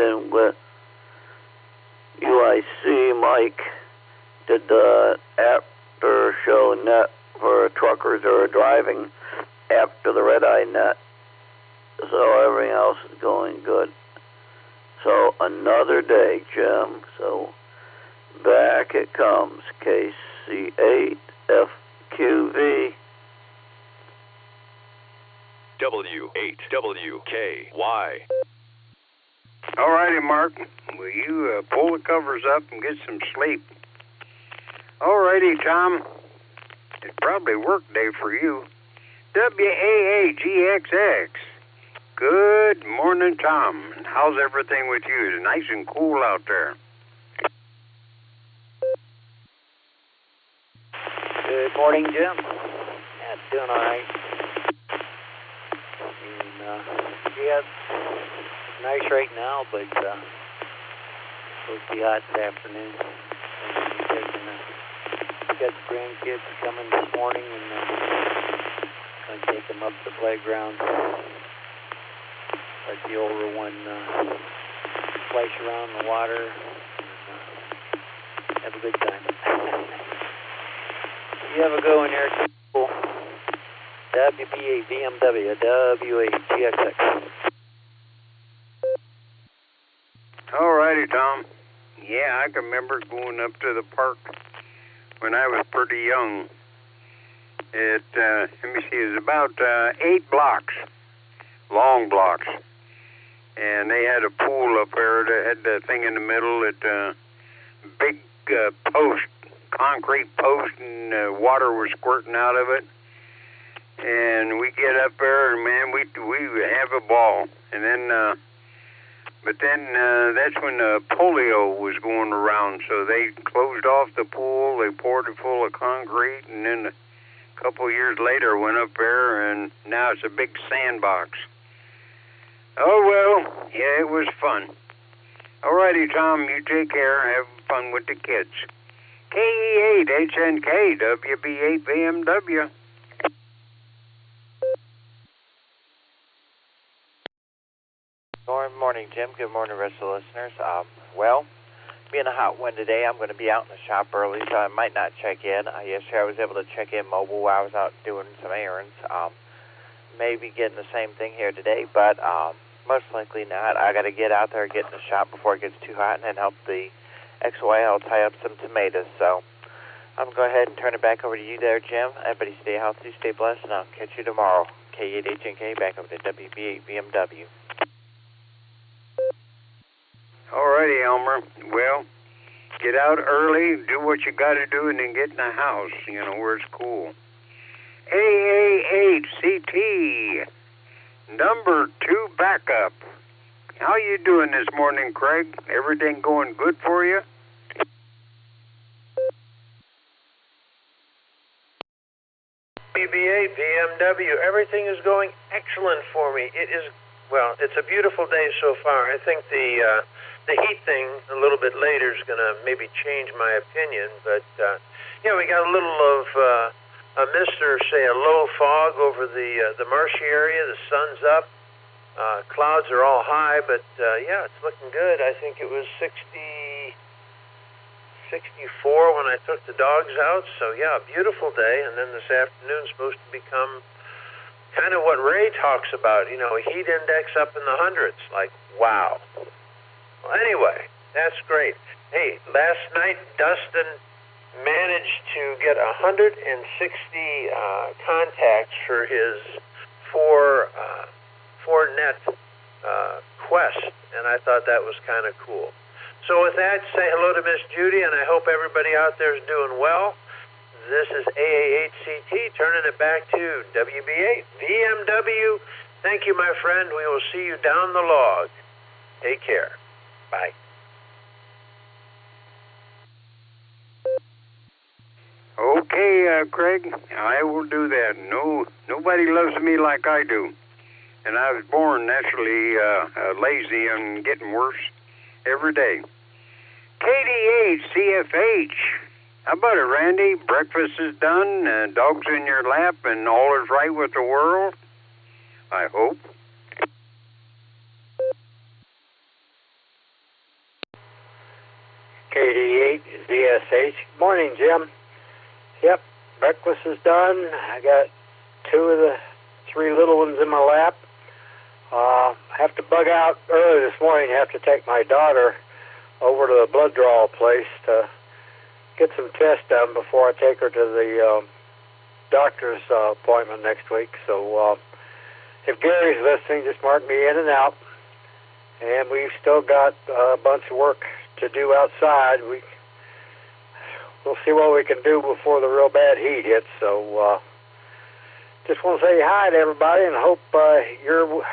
in with UIC. Mike did the after show net for truckers that are driving after the red eye net. So everything else is going good. So another day, Jim. So back it comes. KC8FQV. W8WKY. All righty, Mark. Will you pull the covers up and get some sleep? All righty, Tom. It's probably work day for you. WAAGXX. Good morning, Tom. How's everything with you? It's nice and cool out there. Good morning, Jim. Yeah, doing all right. Yeah, it's nice right now, but it's supposed to be hot this afternoon. Got the grandkids coming this morning, and going to take them up to the playground. Let the older one splash around in the water and have a good time. You have a go in there, people. WBA BMW WAGXX. All righty, Tom. Yeah, I can remember going up to the park when I was pretty young. It, let me see, it was about 8 blocks, long blocks. And they had a pool up there that had the thing in the middle, that big post, concrete post, and water was squirting out of it. And we get up there, and man, we have a ball. And then, but then that's when polio was going around. So they closed off the pool. They poured it full of concrete, and then a couple of years later, went up there, and now it's a big sandbox. Oh well, yeah, it was fun. All righty, Tom, you take care. Have fun with the kids. KE8HNK WB8BMW. Good morning, Jim. Good morning, rest of the listeners. Well, being a hot one today, I'm going to be out in the shop early, so I might not check in. Yesterday I was able to check in mobile while I was out doing some errands. Maybe getting the same thing here today, but most likely not. I got to get out there, get in the shop before it gets too hot, and then help the XYL tie up some tomatoes. So I'm going to go ahead and turn it back over to you there, Jim. Everybody stay healthy, stay blessed, and I'll catch you tomorrow. K8HNK back over to WB8 BMW. All righty, Elmer. Well, get out early, do what you got to do, and then get in the house, where it's cool. AA8CT, number 2 backup. How you doing this morning, Craig? Everything going good for you? BB8 BMW, everything is going excellent for me. It's a beautiful day so far. I think the heat thing a little bit later is going to maybe change my opinion, but we got a little of a mist or say a low fog over the marshy area. The sun's up, clouds are all high, but it's looking good. I think it was 64 when I took the dogs out, so a beautiful day. And then this afternoon's supposed to become kind of what Ray talks about, a heat index up in the hundreds. Like, wow. Well, anyway, that's great. Hey, last night Dustin managed to get 160 contacts for his 4-net quest, and I thought that was kind of cool. So with that, say hello to Miss Judy, and I hope everybody out there is doing well. This is AA8CT, turning it back to WB8 BMW. Thank you, my friend. We will see you down the log. Take care. Bye. Okay, Craig, I will do that. Nobody loves me like I do. And I was born naturally lazy and getting worse every day. KD8CFH. How about it, Randy? Breakfast is done, dog's in your lap, and all is right with the world? I hope. KD8ZSH. Morning, Jim. Yep, breakfast is done. I got 2 of the 3 little ones in my lap. Have to bug out early this morning. Have to take my daughter over to the blood draw place to get some tests done before I take her to the doctor's appointment next week. So if Gary's listening, just mark me in and out. And we've still got a bunch of work to do outside. We'll see what we can do before the real bad heat hits. So just want to say hi to everybody and hope your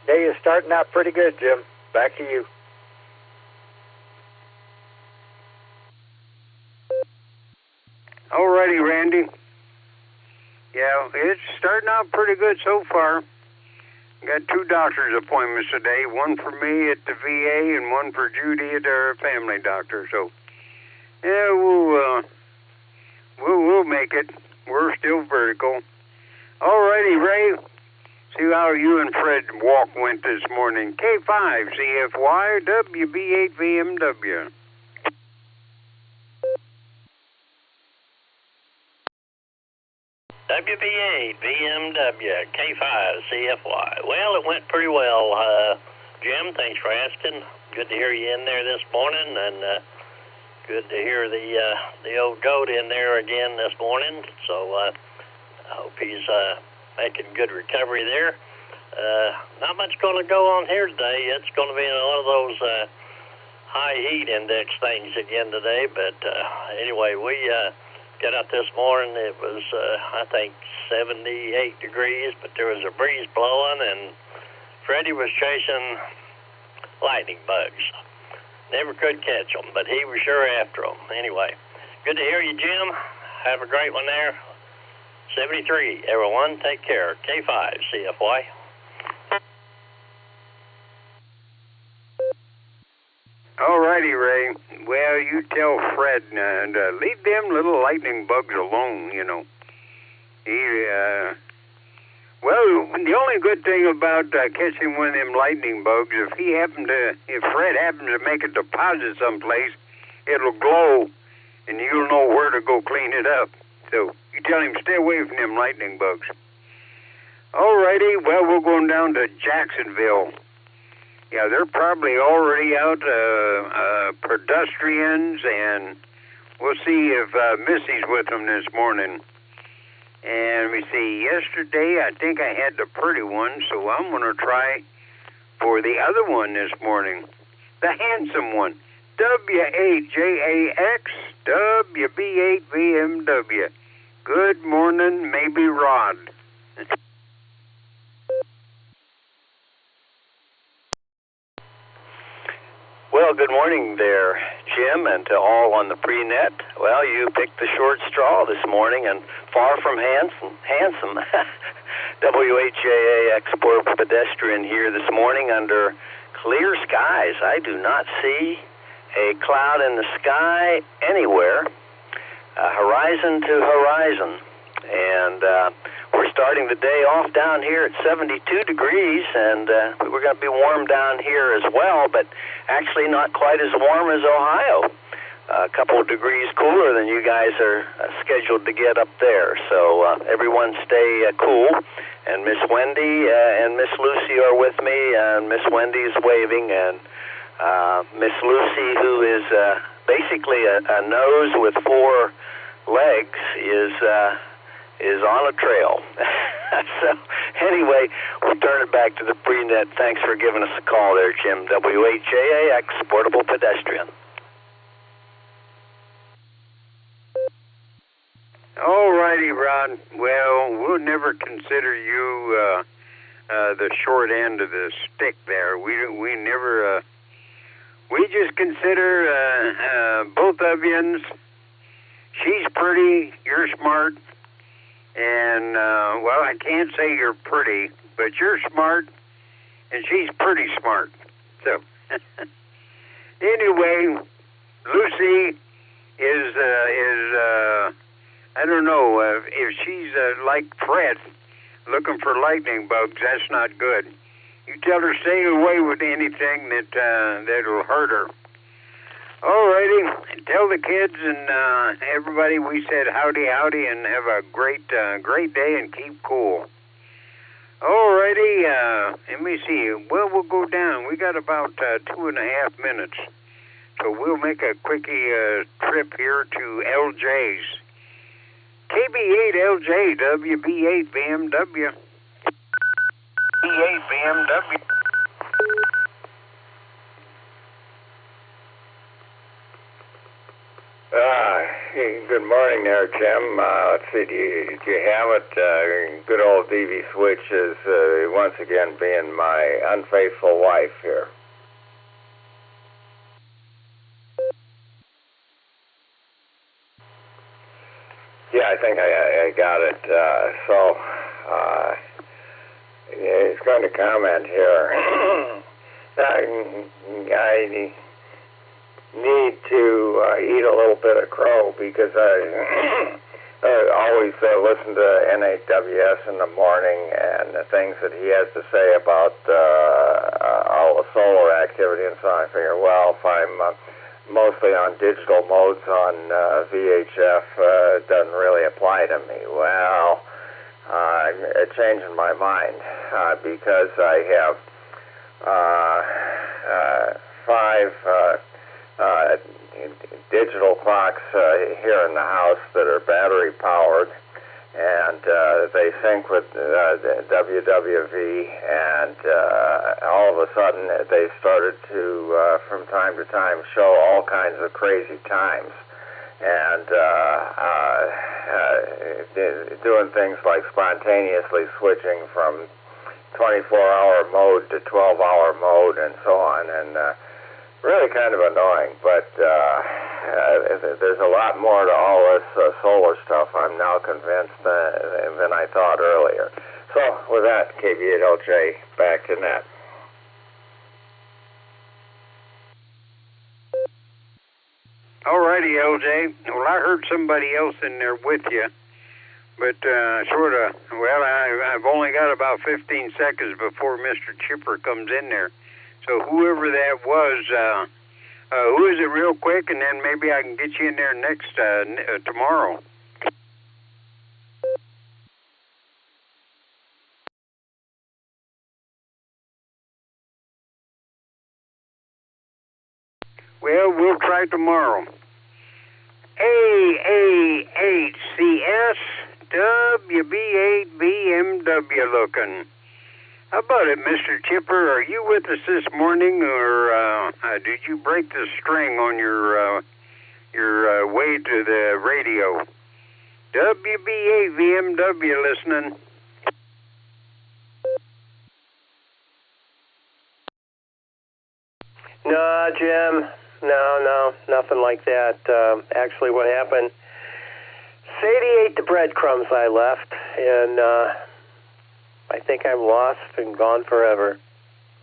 day is starting out pretty good, Jim. Back to you. All righty, Randy. Yeah, it's starting out pretty good so far. Got 2 doctor's appointments today, one for me at the VA and one for Judy at our family doctor. So, yeah, we'll make it. We're still vertical. All righty, Ray. See how you and Fred walk went this morning. K5 CFY WB8 VMW. WB8 VMW K5 CFY. Well, it went pretty well, Jim. Thanks for asking. Good to hear you in there this morning, and good to hear the old goat in there again this morning. So I hope he's making good recovery there. Not much going to go on here today. It's going to be one of those high heat index things again today. But anyway, we got out this morning. It was, I think, 78 degrees, but there was a breeze blowing, and Freddie was chasing lightning bugs. Never could catch them, but he was sure after them. Anyway, good to hear you, Jim. Have a great one there. 73, everyone. Take care. K5 CFY. All righty, Ray. Well, you tell Fred to leave them little lightning bugs alone, you know. Well, the only good thing about catching one of them lightning bugs, if Fred happens to make a deposit someplace, it'll glow, and you'll know where to go clean it up. So you tell him stay away from them lightning bugs. All righty. Well, we're going down to Jacksonville. Yeah, they're probably already out, pedestrians, and we'll see if Missy's with them this morning. And we see, yesterday I think I had the pretty one, so I'm going to try for the other one this morning, the handsome one, W8JAX WB8 VMW. Good morning, maybe Rod. Well, good morning there, Jim, and to all on the pre-net. Well, you picked the short straw this morning, and far from handsome. WHJA Export Pedestrian here this morning under clear skies. I do not see a cloud in the sky anywhere, horizon to horizon. And we're starting the day off down here at 72 degrees, and we're going to be warm down here as well, but actually not quite as warm as Ohio. A couple of degrees cooler than you guys are scheduled to get up there. So everyone stay cool. And Miss Wendy and Miss Lucy are with me, and Miss Wendy is waving, and Miss Lucy, who is basically a nose with 4 legs, is on a trail. So anyway, we'll turn it back to the pre-net. Thanks for giving us a call there, Jim. WHJAX Portable Pedestrian. All righty, Rod. Well, we'll never consider you the short end of the stick there. We never. We just consider both of you. She's pretty. You're smart. And, well, I can't say you're pretty, but you're smart, and she's pretty smart. So, anyway, Lucy is I don't know, if she's like Fred, looking for lightning bugs, that's not good. You tell her stay away with anything that'll hurt her. All righty. Tell the kids and everybody we said howdy, howdy, and have a great day and keep cool. All righty. Let me see. Well, we'll go down. We got about 2.5 minutes. So we'll make a quickie trip here to LJ's. KB8LJ, WB8 BMW. B8 BMW. Good morning there, Jim. Let's see, do you have it? Good old DV Switch is once again being my unfaithful wife here. Yeah, I think I got it. He's going to comment here. I need to eat a little bit of crow because I always listen to NAWS in the morning and the things that he has to say about all the solar activity and so on. I figure, well, if I'm mostly on digital modes on VHF, it doesn't really apply to me. Well, I'm changing my mind because I have 5 digital clocks here in the house that are battery powered, and they sync with WWV, and all of a sudden they started to from time to time show all kinds of crazy times, and doing things like spontaneously switching from 24-hour mode to 12-hour mode and so on, and really kind of annoying, but there's a lot more to all this solar stuff, I'm now convinced, than I thought earlier. So, with that, KB8LJ, back to net. All righty, LJ. Well, I heard somebody else in there with you, but I've only got about 15 seconds before Mr. Chipper comes in there. So whoever that was, who is it real quick, and then maybe I can get you in there next tomorrow. Well, we'll try tomorrow. AAHCS WB8 BMW looking. How about it, Mr. Chipper? Are you with us this morning, or did you break the string on your way to the radio? WB8 BMW listening. No, Jim. No, nothing like that. Actually, what happened, Sadie ate the breadcrumbs I left, and I think I'm lost and gone forever.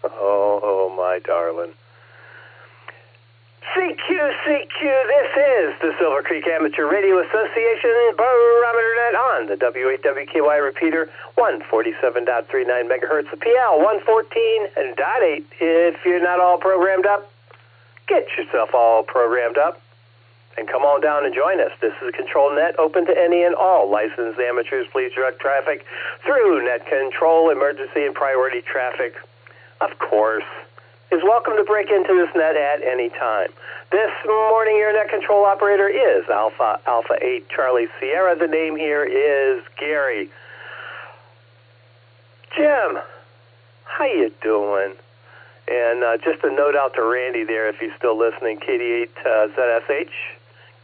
Oh, my darling. CQ, this is the Silvercreek Amateur Radio Association Barometer Net on the W8WKY repeater, 147.39 megahertz, the PL 114.8. If you're not all programmed up, get yourself all programmed up and come on down and join us. This is a control net open to any and all licensed amateurs. Please direct traffic through net control, emergency, and priority traffic, of course, is welcome to break into this net at any time. This morning, your net control operator is Alpha 8 Charlie Sierra. The name here is Gary. Jim, how you doing? And just a note out to Randy there, if he's still listening, KD8ZSH,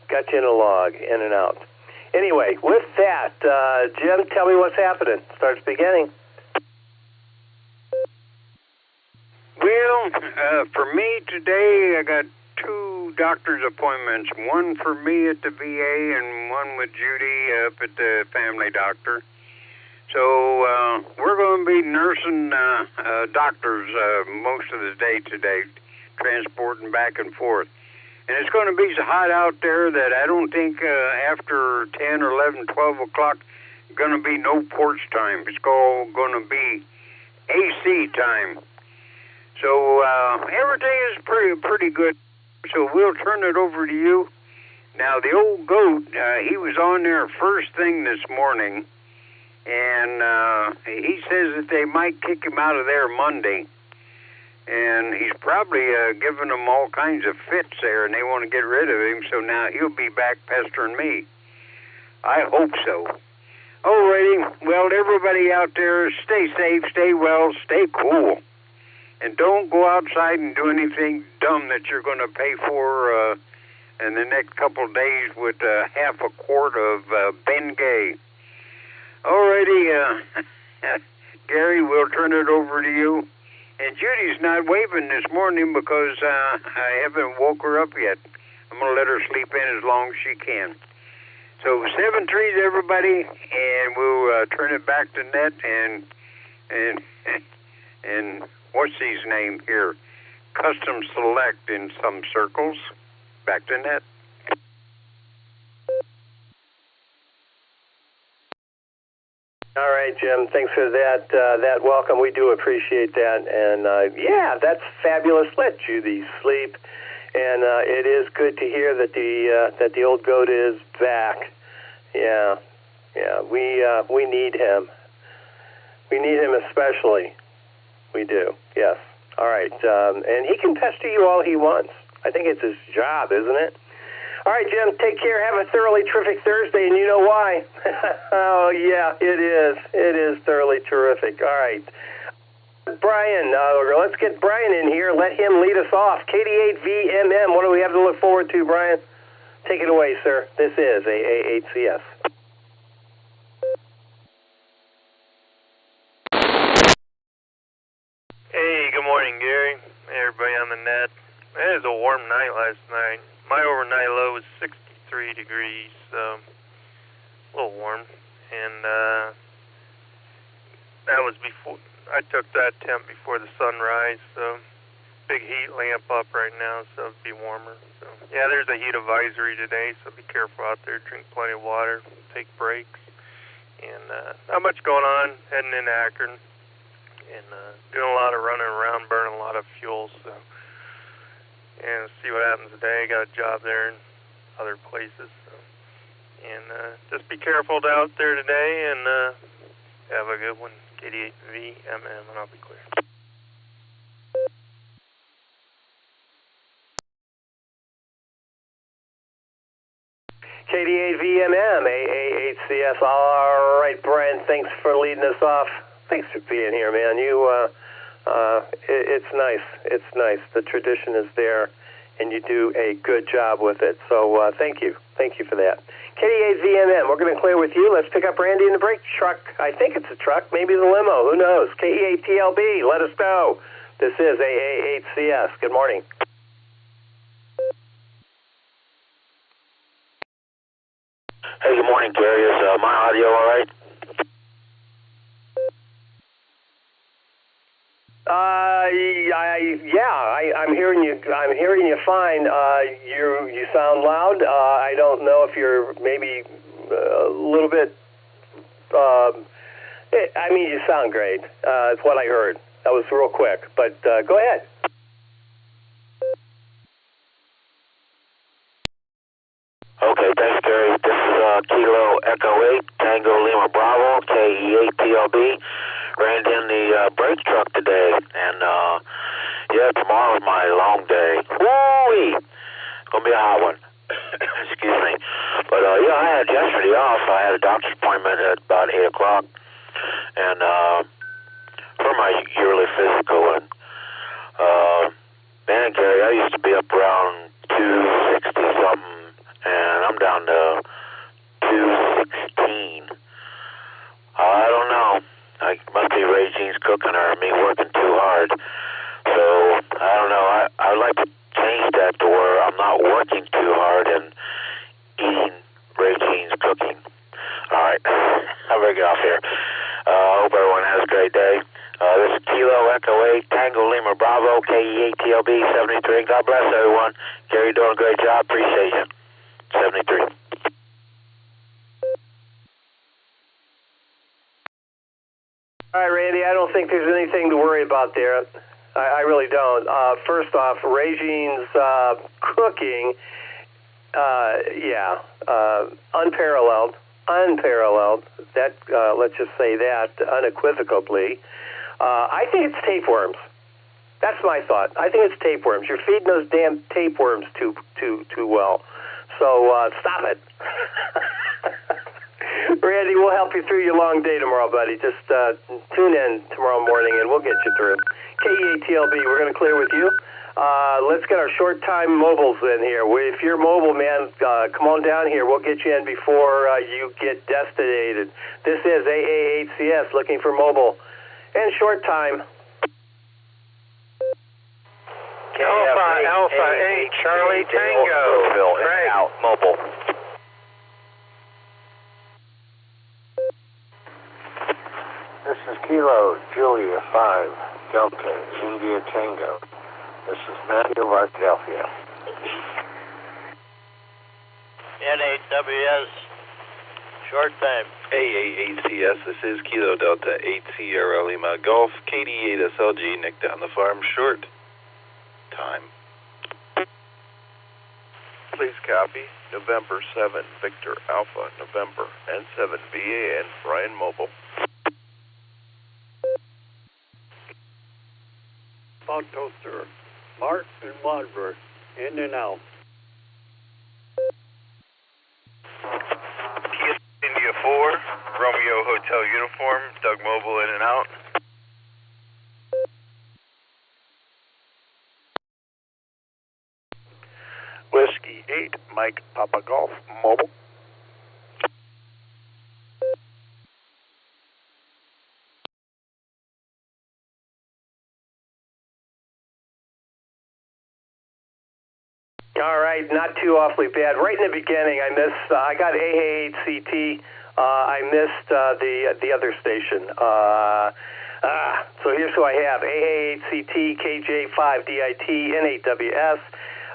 got you in a log, in and out. Anyway, with that, Jim, tell me what's happening. Starts beginning. Well, for me today, I got 2 doctor's appointments, one for me at the VA and one with Judy up at the family doctor. So we're going to be nursing doctors most of the day today, transporting back and forth. And it's going to be so hot out there that I don't think after 10 or 11, 12 o'clock, going to be no porch time. It's all going to be AC time. So everything is pretty good so we'll turn it over to you. Now, the old goat, he was on there first thing this morning, and he says that they might kick him out of there Monday. And he's probably giving them all kinds of fits there, and they want to get rid of him, so now he'll be back pestering me. I hope so. Alrighty, well, everybody out there, stay safe, stay well, stay cool. And don't go outside and do anything dumb that you're going to pay for in the next couple of days with half a quart of Bengay. Alrighty, Gary, we'll turn it over to you. And Judy's not waving this morning because I haven't woke her up yet. I'm going to let her sleep in as long as she can. So 7-3, everybody, and we'll turn it back to Net and what's his name here? Custom Select in some circles. Back to Net. All right, Jim. Thanks for that welcome. We do appreciate that. And yeah, that's fabulous. Let Judy sleep. And it is good to hear that the old goat is back. Yeah. We need him. We need him especially. We do. Yes. All right. And he can pester you all he wants. I think it's his job, isn't it? All right, Jim, take care. Have a thoroughly terrific Thursday, and you know why. Oh, yeah, it is. It is thoroughly terrific. All right. Brian, let's get Brian in here. Let him lead us off. KD8VMM, what do we have to look forward to, Brian? Take it away, sir. This is AA8CS. Hey, good morning, Gary. Hey, everybody on the net. It was a warm night last night. My overnight low was 63 degrees, so a little warm. And that was before I took that temp before the sunrise, so big heat lamp up right now, so it'll be warmer. So yeah, there's a heat advisory today, so be careful out there. Drink plenty of water, take breaks, and not much going on. Heading into Akron and doing a lot of running around, burning a lot of fuel. So. And see what happens today. Got a job there and other places. So. And just be careful out there today and have a good one. KD8VMM, and I'll be clear. KD8VMM, AA8CS. All right, Brian, thanks for leading us off. Thanks for being here, man. It's nice. It's nice. The tradition is there, and you do a good job with it. So thank you. Thank you for that. KD8VMM, we're going to clear with you. Let's pick up Randy in the brake truck. I think it's a truck, maybe the limo. Who knows? KE8TLB, let us know. This is AA8CS. Good morning. Hey, good morning, Gary. Is my audio all right? I'm hearing you. I'm hearing you fine. You sound loud. I don't know if you're maybe a little bit. I mean, you sound great. It's what I heard. That was real quick, but go ahead. Okay, thanks, Gary. This is Kilo Echo 8, Tango Lima Bravo, KE8TLB. Ran in the brake truck today, and yeah, tomorrow's my long day. Woo-wee! It's going to be a hot one. Excuse me. But yeah, I had yesterday off. I had a doctor's appointment at about 8 o'clock, and for my yearly physical, and man, Gary, I used to be up around 260-something, and I'm down to 216. I don't know. I must be Regine's cooking or me working too hard. So, I don't know. I would like to change that to where I'm not working too hard and eating Regine's cooking. All right. I'm going to get off here. Hope everyone has a great day. This is Kilo Echo 8, Tango Lima Bravo, KE8TLB 73. God bless everyone. Gary, doing a great job. Appreciate you. 73. All right, Randy, I don't think there's anything to worry about there. I really don't. First off, Regine's cooking, unparalleled. That let's just say that unequivocally. I think it's tapeworms. That's my thought. I think it's tapeworms. You're feeding those damn tapeworms too well. So stop it. Randy, we'll help you through your long day tomorrow, buddy. Just tune in tomorrow morning, and we'll get you through. KEATLB, we're going to clear with you. Let's get our short-time mobiles in here. If you're mobile, man, come on down here. We'll get you in before you get destinated. This is AA8CS looking for mobile and short time. Alpha 8, Charlie Tango. Craig. Out, mobile. This is Kilo Julia 5 Delta India Tango. This is Matthew of Arkadelphia. N8WS, short time. AA8CS, this is Kilo Delta 8 Sierra Lima Golf, KD8SLG, Nick down the farm, short time. Please copy, November 7, Victor Alpha, November, N7 BAN, Brian Mobile. Pod Toaster, Mark and Wadsworth, in and out. India 4, Romeo Hotel Uniform, Doug Mobile in and out. Whiskey 8, Mike Papa Golf, Mobile. All right, not too awfully bad. Right in the beginning, I missed. I got AA8CT. I missed the other station. So here's who I have: AA8CT, KJ5DIT, N8WS,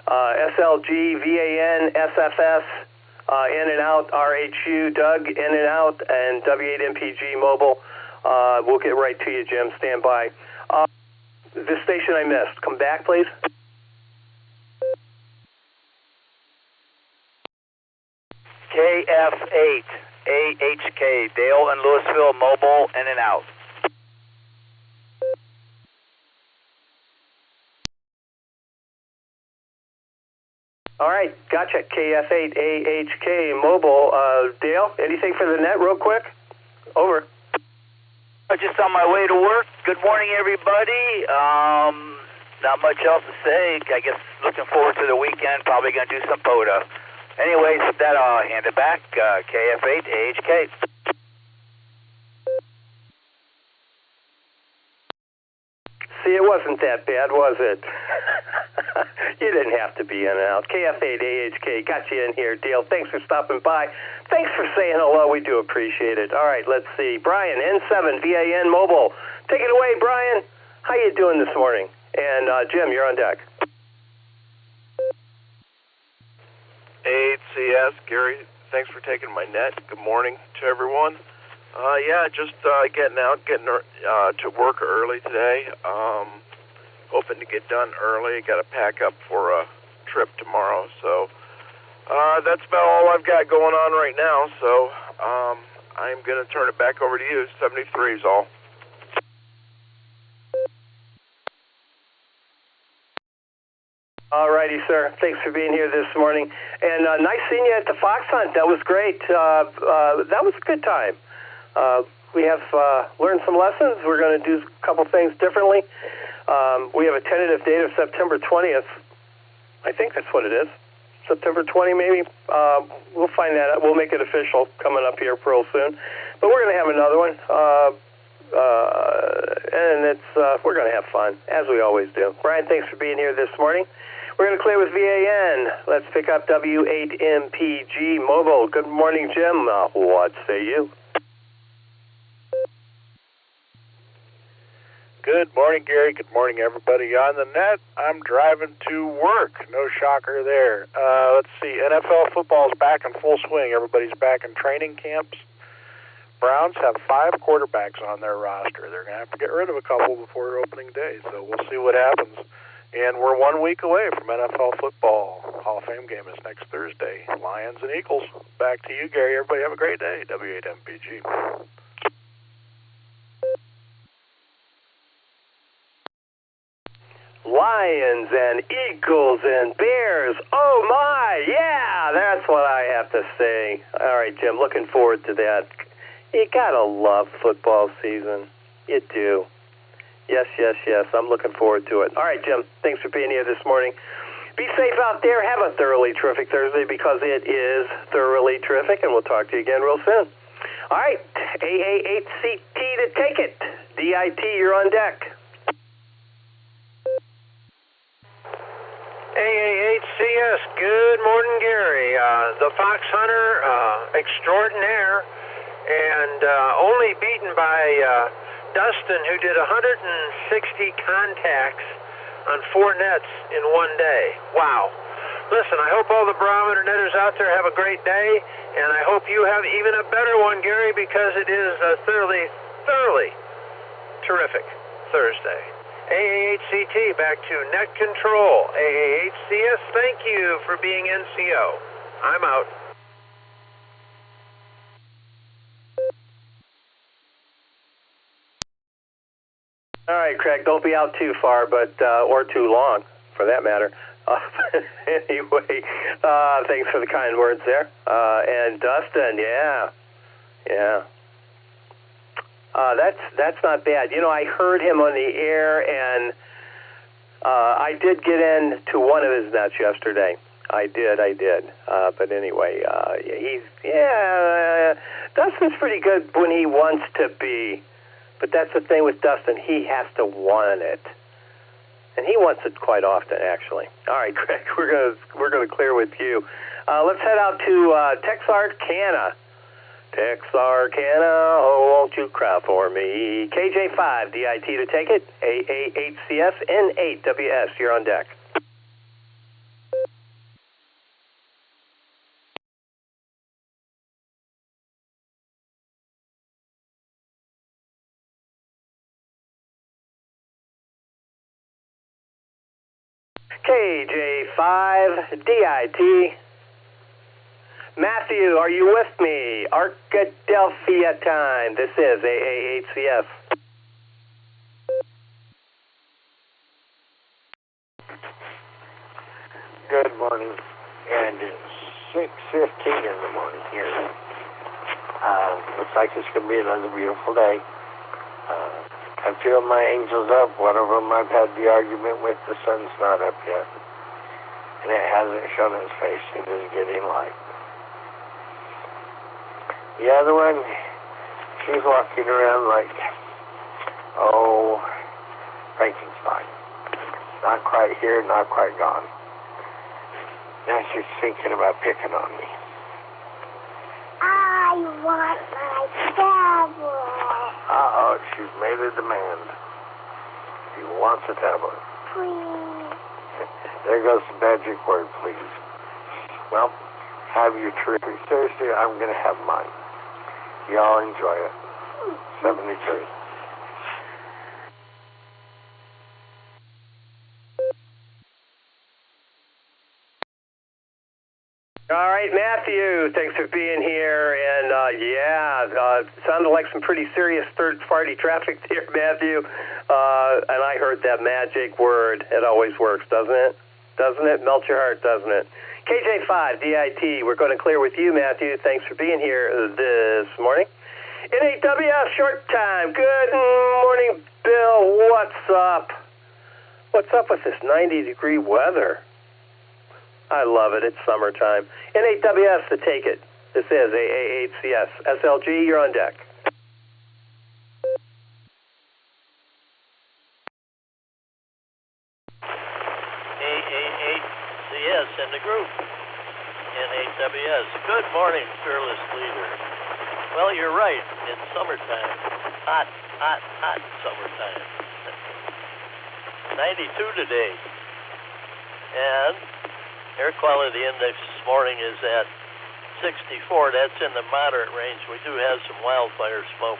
SLG, VAN, SFS, in and out, RHU, Doug, in and out, and W8MPG Mobile. We'll get right to you, Jim. Stand by. This station I missed. Come back, please. KF8, AHK, Dale and Louisville Mobile, in and out. All right, gotcha. KF8, AHK, Mobile. Dale, anything for the net real quick? Over. Just on my way to work. Good morning, everybody. Not much else to say. I guess looking forward to the weekend. Probably going to do some photo. Anyways, with that, I'll hand it back. KF8, AHK. See, it wasn't that bad, was it? You didn't have to be in and out. KF8, AHK, got you in here. Dale, thanks for stopping by. Thanks for saying hello. We do appreciate it. All right, let's see. Brian, N7, VAN Mobile. Take it away, Brian. How you doing this morning? And Jim, you're on deck. AHCS, Gary, thanks for taking my net. Good morning to everyone. Just getting to work early today. Hoping to get done early. Got to pack up for a trip tomorrow. So that's about all I've got going on right now. So I'm going to turn it back over to you. 73 is all. All righty, sir. Thanks for being here this morning. And nice seeing you at the Fox Hunt. That was great. That was a good time. We have learned some lessons. We're going to do a couple things differently. We have a tentative date of September 20th. I think that's what it is. September 20, maybe. We'll find that out. We'll make it official coming up here real soon. But we're going to have another one. And we're going to have fun, as we always do. Brian, thanks for being here this morning. We're going to clear with VAN. Let's pick up W8MPG Mobile. Good morning, Jim. What say you? Good morning, Gary. Good morning, everybody on the net. I'm driving to work. No shocker there. Let's see. NFL football is back in full swing. Everybody's back in training camps. Browns have 5 quarterbacks on their roster. They're going to have to get rid of a couple before opening day, so we'll see what happens. And we're 1 week away from NFL football. Hall of Fame game is next Thursday. Lions and Eagles. Back to you, Gary. Everybody have a great day. W8MPG. Lions and Eagles and Bears. Oh, my. Yeah, that's what I have to say. All right, Jim, looking forward to that. You got to love football season. You do. Yes, yes, yes. I'm looking forward to it. All right, Jim, thanks for being here this morning. Be safe out there. Have a thoroughly terrific Thursday because it is thoroughly terrific, and we'll talk to you again real soon. All right, AA8CT to take it. DIT, you're on deck. AA8CS, good morning, Gary. The Fox Hunter extraordinaire, and only beaten by Dustin, who did 160 contacts on 4 nets in 1 day. Wow. Listen, I hope all the Barometer Netters out there have a great day, and I hope you have even a better one, Gary, because it is a thoroughly terrific Thursday. AA8CT, back to net control. AA8CS, thank you for being NCO. I'm out. All right, Craig, don't be out too far, but or too long, for that matter. Anyway, thanks for the kind words there. And Dustin, yeah. That's not bad. You know, I heard him on the air, and I did get into one of his nets yesterday. I did. But anyway, Dustin's pretty good when he wants to be. But that's the thing with Dustin. He has to want it. And he wants it quite often, actually. All right, Craig, we're gonna clear with you. Let's head out to Texarkana. Texarkana, oh, won't you cry for me? KJ5, DIT to take it. AA8CS, N8WS, you're on deck. KJ5, DIT. Matthew, are you with me? Arkadelphia time. This is AA8CS. Good morning. And it's 6:15 in the morning here. Looks like it's going to be another beautiful day. I feel my angels up. One of them I've had the argument with. The sun's not up yet. And it hasn't shown its face. It is getting light. The other one, she's walking around like, Frankenstein. Not quite here, not quite gone. Now she's thinking about picking on me. I want my tablet. Uh-oh, she's made a demand. She wants a tablet. Please. There goes the magic word, please. Well, have your terrific Thursday. I'm going to have mine. Y'all enjoy it. 73. All right, Matthew, thanks for being here. And, sounded like some pretty serious third-party traffic there, Matthew. And I heard that magic word. It always works, doesn't it? Doesn't it? Melt your heart, doesn't it? KJ5, DIT, we're going to clear with you, Matthew. Thanks for being here this morning. N8WS, short time. Good morning, Bill. What's up? What's up with this 90-degree weather? I love it. It's summertime. N8WS to take it. This is AA8CS. SLG, you're on deck. AA8CS in the group. N8WS. Good morning, fearless leader. Well, you're right. It's summertime. Hot summertime. 92 today. And air quality index this morning is at 64, that's in the moderate range. We do have some wildfire smoke.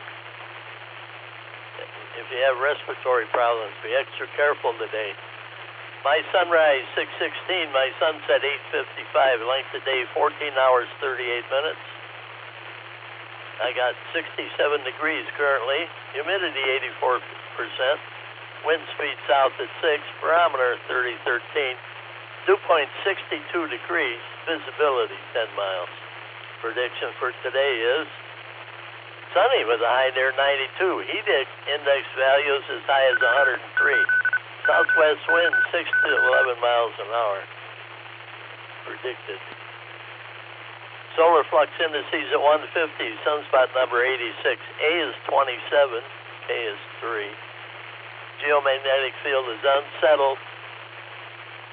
If you have respiratory problems, be extra careful today. My sunrise, 6:16. My sunset, 8:55. Length of day, 14 hours, 38 minutes. I got 67 degrees currently. Humidity, 84%. Wind speed south at 6. Barometer, 3013. Dew point, 62 degrees. Visibility, 10 miles. Prediction for today is sunny with a high near 92. Heat index values as high as 103. Southwest wind 6 to 11 miles an hour. Predicted. Solar flux indices at 150. Sunspot number 86. A is 27. K is 3. Geomagnetic field is unsettled.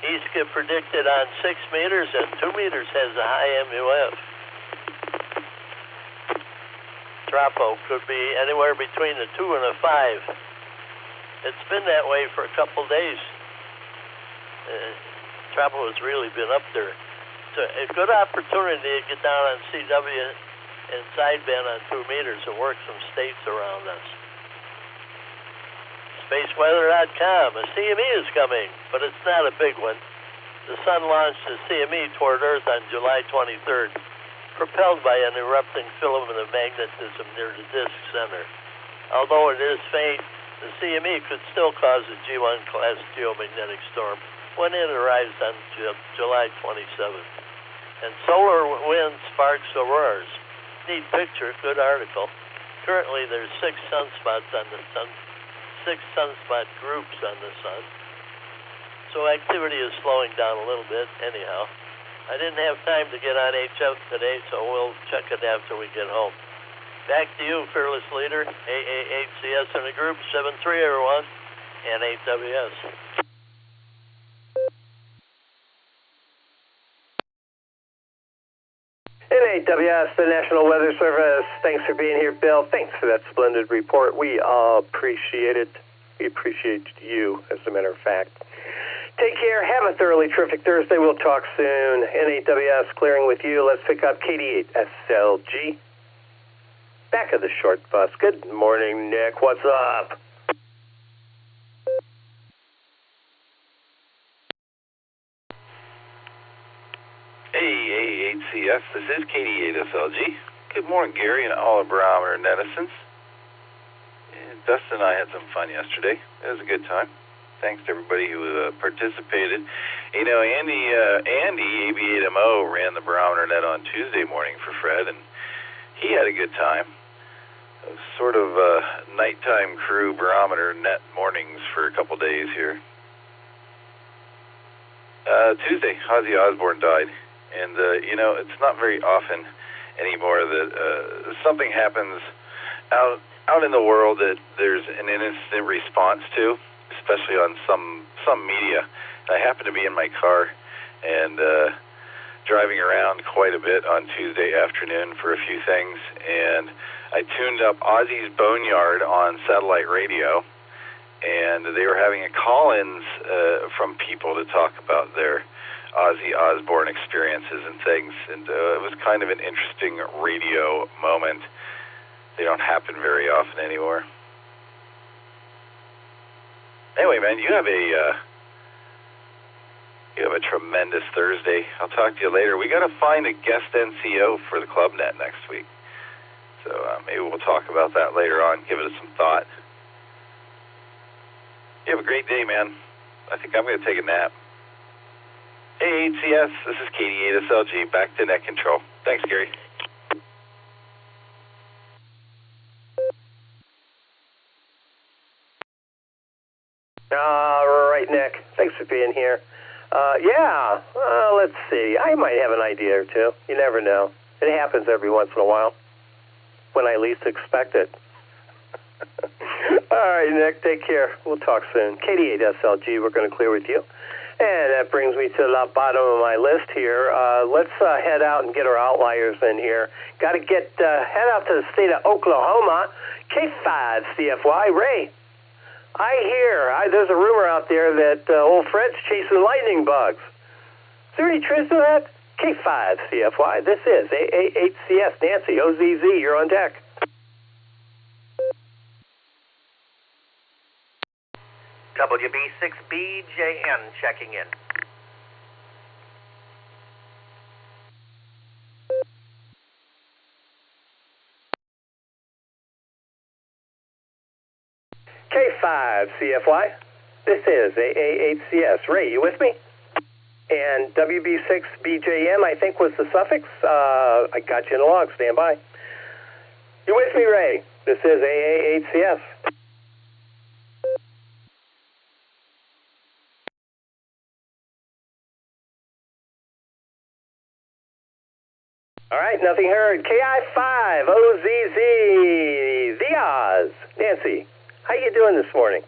East get predicted on 6 meters, and 2 meters has a high MUF. Tropo could be anywhere between a 2 and a 5. It's been that way for a couple days. Tropo has really been up there. So a good opportunity to get down on CW and sideband on 2 meters and work some states around us. SpaceWeather.com. A CME is coming, but it's not a big one. The sun launched a CME toward Earth on July 23rd, propelled by an erupting filament of magnetism near the disk center. Although it is faint, the CME could still cause a G1 class geomagnetic storm when it arrives on July 27th. And solar wind sparks auroras. Neat picture, good article. Currently there's 6 sunspots on the sun, 6 sunspot groups on the sun. So activity is slowing down a little bit anyhow. I didn't have time to get on HF today, so we'll check it after we get home. Back to you, Fearless Leader, AAHCS in the group, 73 everyone, and 8WS. NAWS, the National Weather Service. Thanks for being here, Bill. Thanks for that splendid report. We appreciate it. We appreciate you, as a matter of fact. Take care. Have a thoroughly terrific Thursday. We'll talk soon. NAWS clearing with you. Let's pick up KD8SLG. Back of the short bus. Good morning, Nick. What's up? Hey, AHCS. This is KD8SLG. Good morning, Gary, and all of Barometer netizens. Dustin and I had some fun yesterday. It was a good time. Thanks to everybody who participated. You know, Andy, AB8MO, ran the Barometer Net on Tuesday morning for Fred, and he had a good time. It was sort of nighttime crew Barometer Net mornings for a couple days here. Tuesday, Ozzy Osbourne died, and you know, it's not very often anymore that something happens out in the world that there's an instant response to, especially on some media. I happened to be in my car and driving around quite a bit on Tuesday afternoon for a few things, and I tuned up Ozzy's Boneyard on satellite radio, and they were having a call-ins from people to talk about their Ozzy Osbourne experiences and things, and it was kind of an interesting radio moment. They don't happen very often anymore. Anyway, man, you have a tremendous Thursday. I'll talk to you later. We got to find a guest NCO for the ClubNet next week, so maybe we'll talk about that later on. Give it some thought. You have a great day, man. I think I'm going to take a nap. Hey, HCS, this is KD8SLG. Back to net control. Thanks, Gary. All right, Nick. Thanks for being here. Let's see. I might have an idea or two. You never know. It happens every once in a while when I least expect it. All right, Nick. Take care. We'll talk soon. KD8SLG, we're going to clear with you. And that brings me to the bottom of my list here. Let's head out and get our outliers in here. Got to head out to the state of Oklahoma. K5 CFY. Ray. I hear, there's a rumor out there that old Fred's chasing lightning bugs. Is there any truth to that? K5CFY, this is AA8CS. Nancy, OZZ, you're on deck. WB6BJN checking in. K5CFY, this is AA8CS. Ray, you with me? And WB6BJM, I think, was the suffix. I got you in the log. Stand by. You with me, Ray? This is AA8CS. All right, nothing heard. KI5OZZ, the Oz. Nancy, how you doing this morning?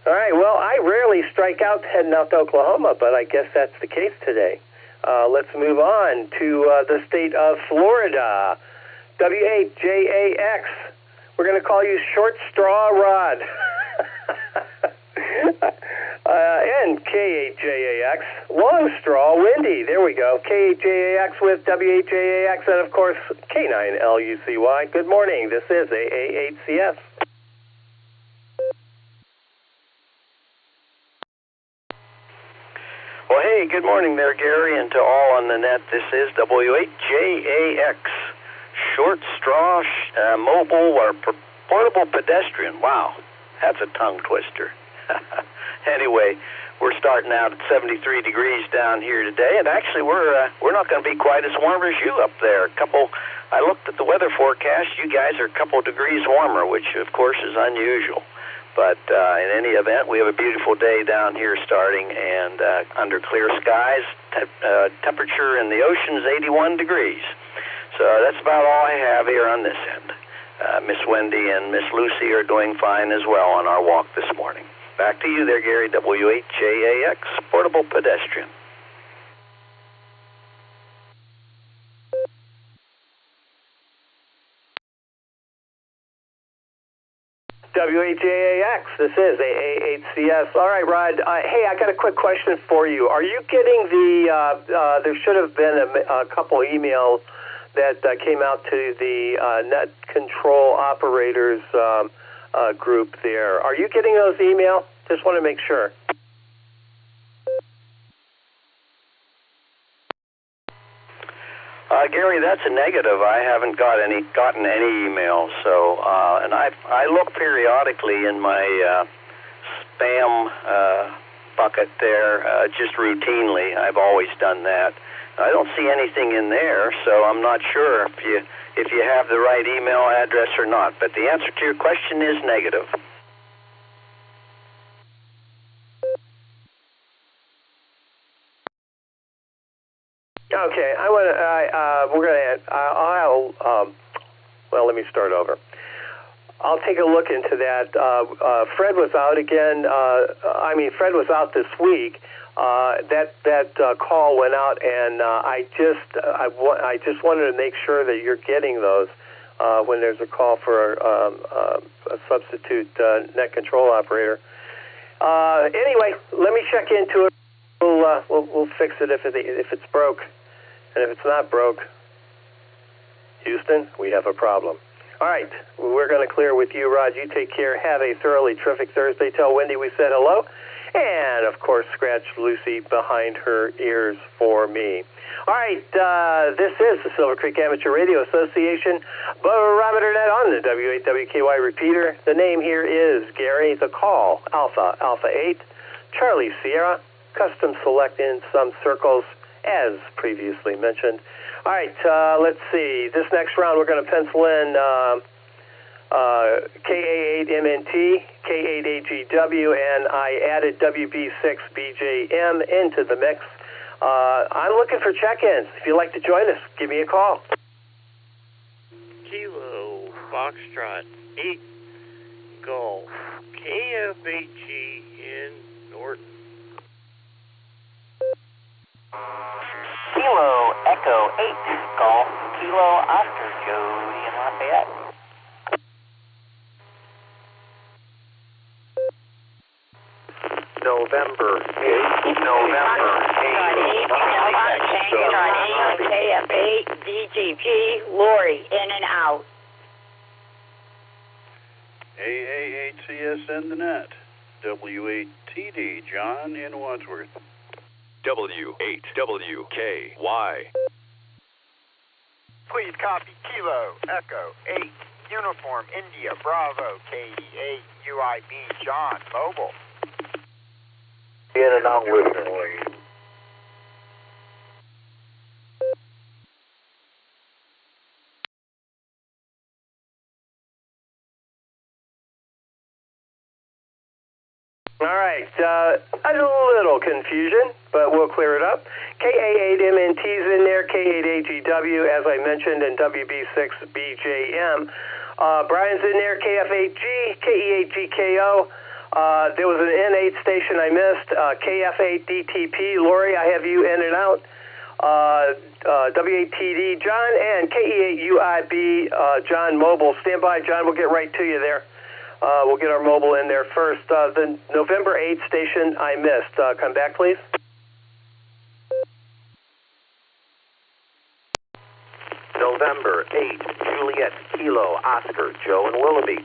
All right, well, I rarely strike out heading out to Oklahoma, but I guess that's the case today. Let's move on to the state of Florida. W8JAX. We're going to call you Short Straw Rod. And K8JAX. Long Straw Windy. There we go. K8JAX with W8JAX and, of course, K9LUCY. Good morning. This is AA8CS. Well, hey, good morning there, Gary, and to all on the net. This is W8JAX, short straw mobile or portable pedestrian. Wow, that's a tongue twister. Anyway, we're starting out at 73 degrees down here today, and actually we're not going to be quite as warm as you up there. I looked at the weather forecast. You guys are a couple degrees warmer, which of course is unusual. But in any event, we have a beautiful day down here starting, and under clear skies, temperature in the ocean is 81 degrees. So that's about all I have here on this end. Miss Wendy and Miss Lucy are doing fine as well on our walk this morning. Back to you there, Gary, W8JAX, portable pedestrian. W8JAX, this is AA8CS. All right, Rod. Hey, I got a quick question for you. Are you getting there should have been a couple emails that came out to the net control operators group there. Are you getting those emails? Just want to make sure. Gary, that's a negative. I haven't gotten any emails. So, and I look periodically in my spam bucket there, just routinely. I've always done that. I don't see anything in there, so I'm not sure if you have the right email address or not. But the answer to your question is negative. Okay, well, let me start over. I'll take a look into that. Fred was out again. Fred was out this week. That call went out, and I just wanted to make sure that you're getting those when there's a call for a substitute net control operator. Anyway, let me check into it. We'll fix it if it's broke, and if it's not broke, Houston, we have a problem. All right, we're going to clear with you, Rod. You take care. Have a thoroughly terrific Thursday. Tell Wendy we said hello. And, of course, scratch Lucy behind her ears for me. All right, this is the Silvercreek Amateur Radio Association, Barometer Net on the W8WKY repeater. The name here is Gary. The call, Alpha 8, Charlie Sierra, custom select in some circles, as previously mentioned. All right, let's see. This next round, we're going to pencil in KA8MNT, K8AGW, and I added WB6BJM into the mix. I'm looking for check-ins. If you'd like to join us, give me a call. Kilo Foxtrot 8 Golf KFAG in Norton. Kilo Echo Echo 8, Golf, Kilo, Oscar, Jody in Lafayette. November 8. November 8. KF8, DGP, Lori, in and out. AA8CS in the net. W8TD, John in Wadsworth. W8WKY. Please copy Kilo, Echo 8, Uniform, India, Bravo, KD8, UIB, John, Mobile. In and out listening. All right, a little confusion, but we'll clear it up. KA8MNT's in there, K8AGW, as I mentioned, and WB6BJM. Brian's in there, KF8G, KE8GKO. There was an N8 station I missed, KF8DTP. Lori, I have you in and out. W8TD, John, and KE8UIB, John Mobile. Stand by, John, we'll get right to you there. We'll get our mobile in there first. The November 8th station I missed. Come back, please. November 8, Juliet, Kilo, Oscar, Joe, and Willoughby.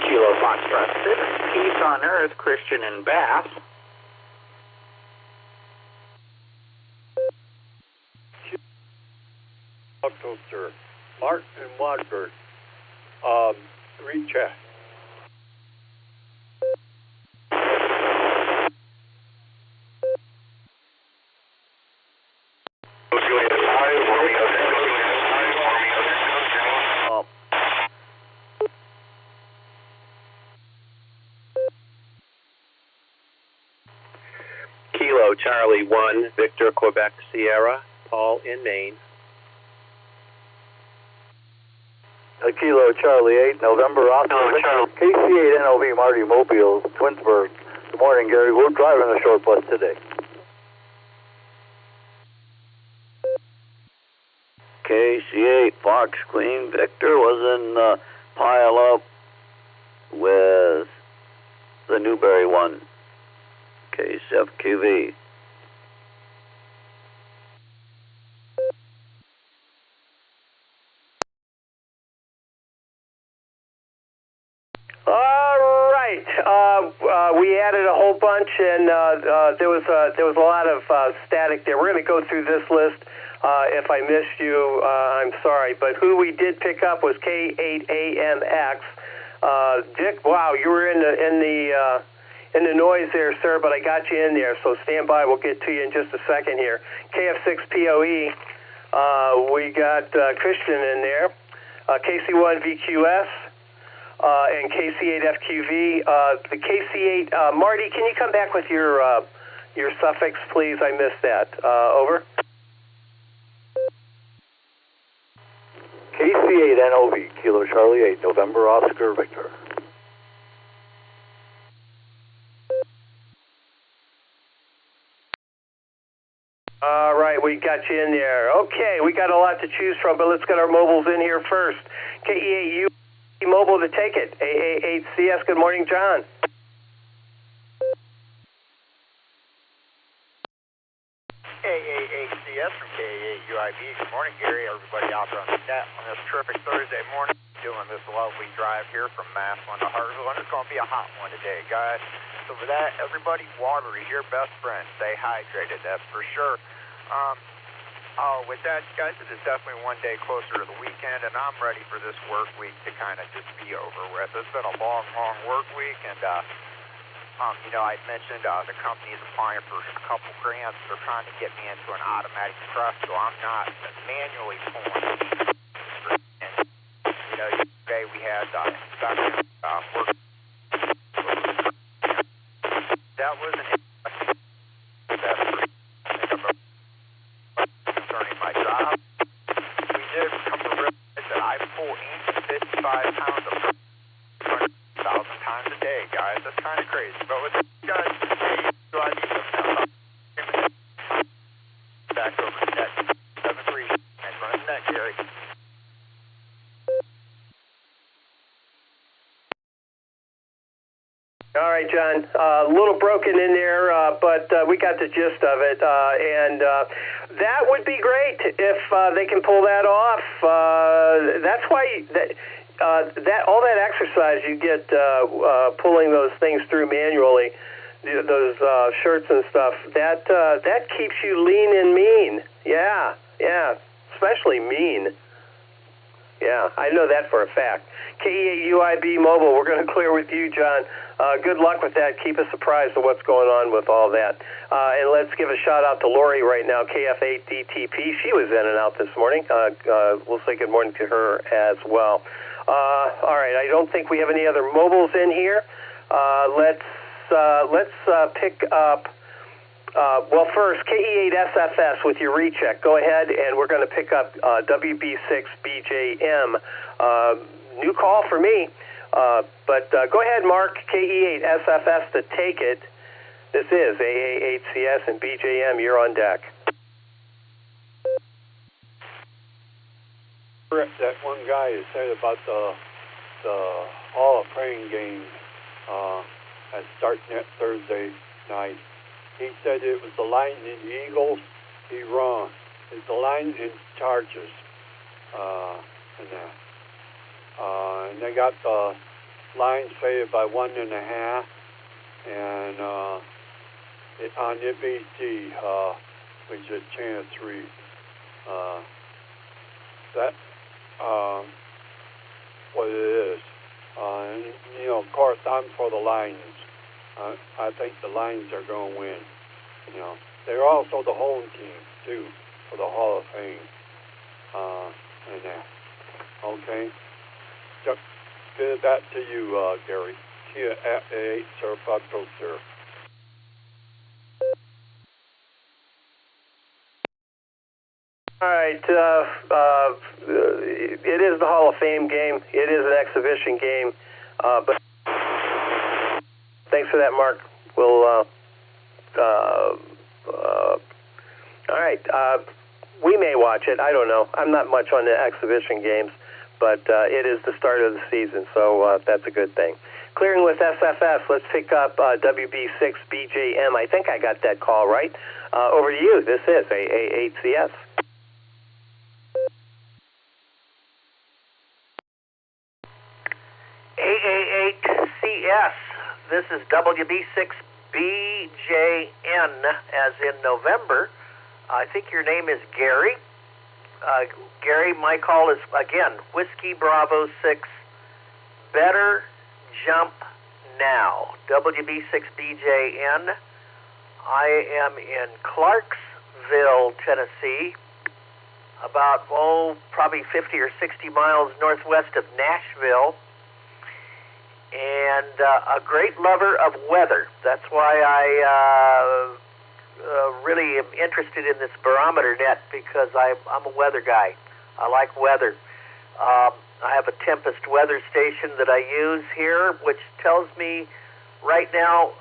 Kilo, Foxtrot 6, Peace on Earth, Christian and Bass. October, Martin and Wadford. Recheck. Kilo, Charlie 1, Victor, Quebec, Sierra, Paul in Maine. Kilo Charlie 8, November Oscar, KC8 NOV Marty Mobile, Twinsburg. Good morning, Gary. We're driving the short bus today. KC8 Fox Queen Victor was in pile up with the Newberry one. KCFQV. All right, we added a whole bunch, and there was a lot of static there. We're going to go through this list. If I missed you, I'm sorry, but who we did pick up was K8AMX. Dick, wow, you were in the noise there, sir, but I got you in there, so stand by. We'll get to you in just a second here. KF6POE, we got Christian in there. KC1VQS. And KC8FQV. The KC8, Marty, can you come back with your suffix, please? I missed that. Over. KC8 NOV, Kilo Charlie 8, November Oscar Victor. All right, we got you in there. Okay, we got a lot to choose from, but let's get our mobiles in here first. KE8U. Mobile to take it. AA8CS, good morning, John. AA8CS from KA8UIB. Good morning, Gary. Everybody out there on the net on this terrific Thursday morning. Doing this lovely drive here from Massillon to Hartsville. And it's going to be a hot one today, guys. So for that, everybody, water is your best friend. Stay hydrated, that's for sure. With that, guys, it is definitely one day closer to the weekend, and I'm ready for this work week to kind of just be over with. It's been a long, long work week, and, I mentioned the company is applying for a couple grants. They're trying to get me into an automatic press, so I'm not manually pulling. And, today we had inspection work. That was an concerning my job. We did come to realize that I pull 55 pounds of 100,000 times a day, guys. That's kind of crazy. But with John. A little broken in there, but we got the gist of it. And that would be great if they can pull that off. That's why that all that exercise you get pulling those things through manually, those shirts and stuff, that keeps you lean and mean. Yeah, especially mean. Yeah, I know that for a fact. KE8UIB Mobile, we're going to clear with you, John. Good luck with that. Keep us apprised of what's going on with all that. And let's give a shout-out to Lori right now, KF8DTP. She was in and out this morning. We'll say good morning to her as well. All right, I don't think we have any other mobiles in here. Let's pick up... well, first, KE8SFS with your recheck. Go ahead, and we're going to pick up WB6BJM. New call for me. But go ahead, Mark, KE8SFS to take it. This is AA8CS and BJM. You're on deck. That one guy who said about the Hall of Fame game that starts next Thursday night. He said it was the Lightning Eagles. He wrong. It's the Lightning Chargers. And they got the Lions favored by 1.5, and it on NBC, which is Channel 3. That's what it is. And, of course, I'm for the Lions. I think the Lions are going to win. They're also the home team, too, for the Hall of Fame. And that. Okay? Just give it back to you, Gary. Here at 8, Sir Bucko, sir. All right. It is the Hall of Fame game. It is an exhibition game. But thanks for that, Mark. We'll... all right. We may watch it. I don't know. I'm not much on the exhibition games, but it is the start of the season, so that's a good thing. Clearing with SFS, let's pick up WB6BJM. I think I got that call right. Over to you. This is AA8CS. AA8CS. This is WB6BJN, as in November. I think your name is Gary. Gary, my call is, again, Whiskey Bravo 6, Better Jump Now, WB6BJN. I am in Clarksville, Tennessee, about, probably 50 or 60 miles northwest of Nashville, and a great lover of weather. That's why I really am interested in this Barometer Net, because I'm a weather guy. I like weather. I have a Tempest weather station that I use here, which tells me right now,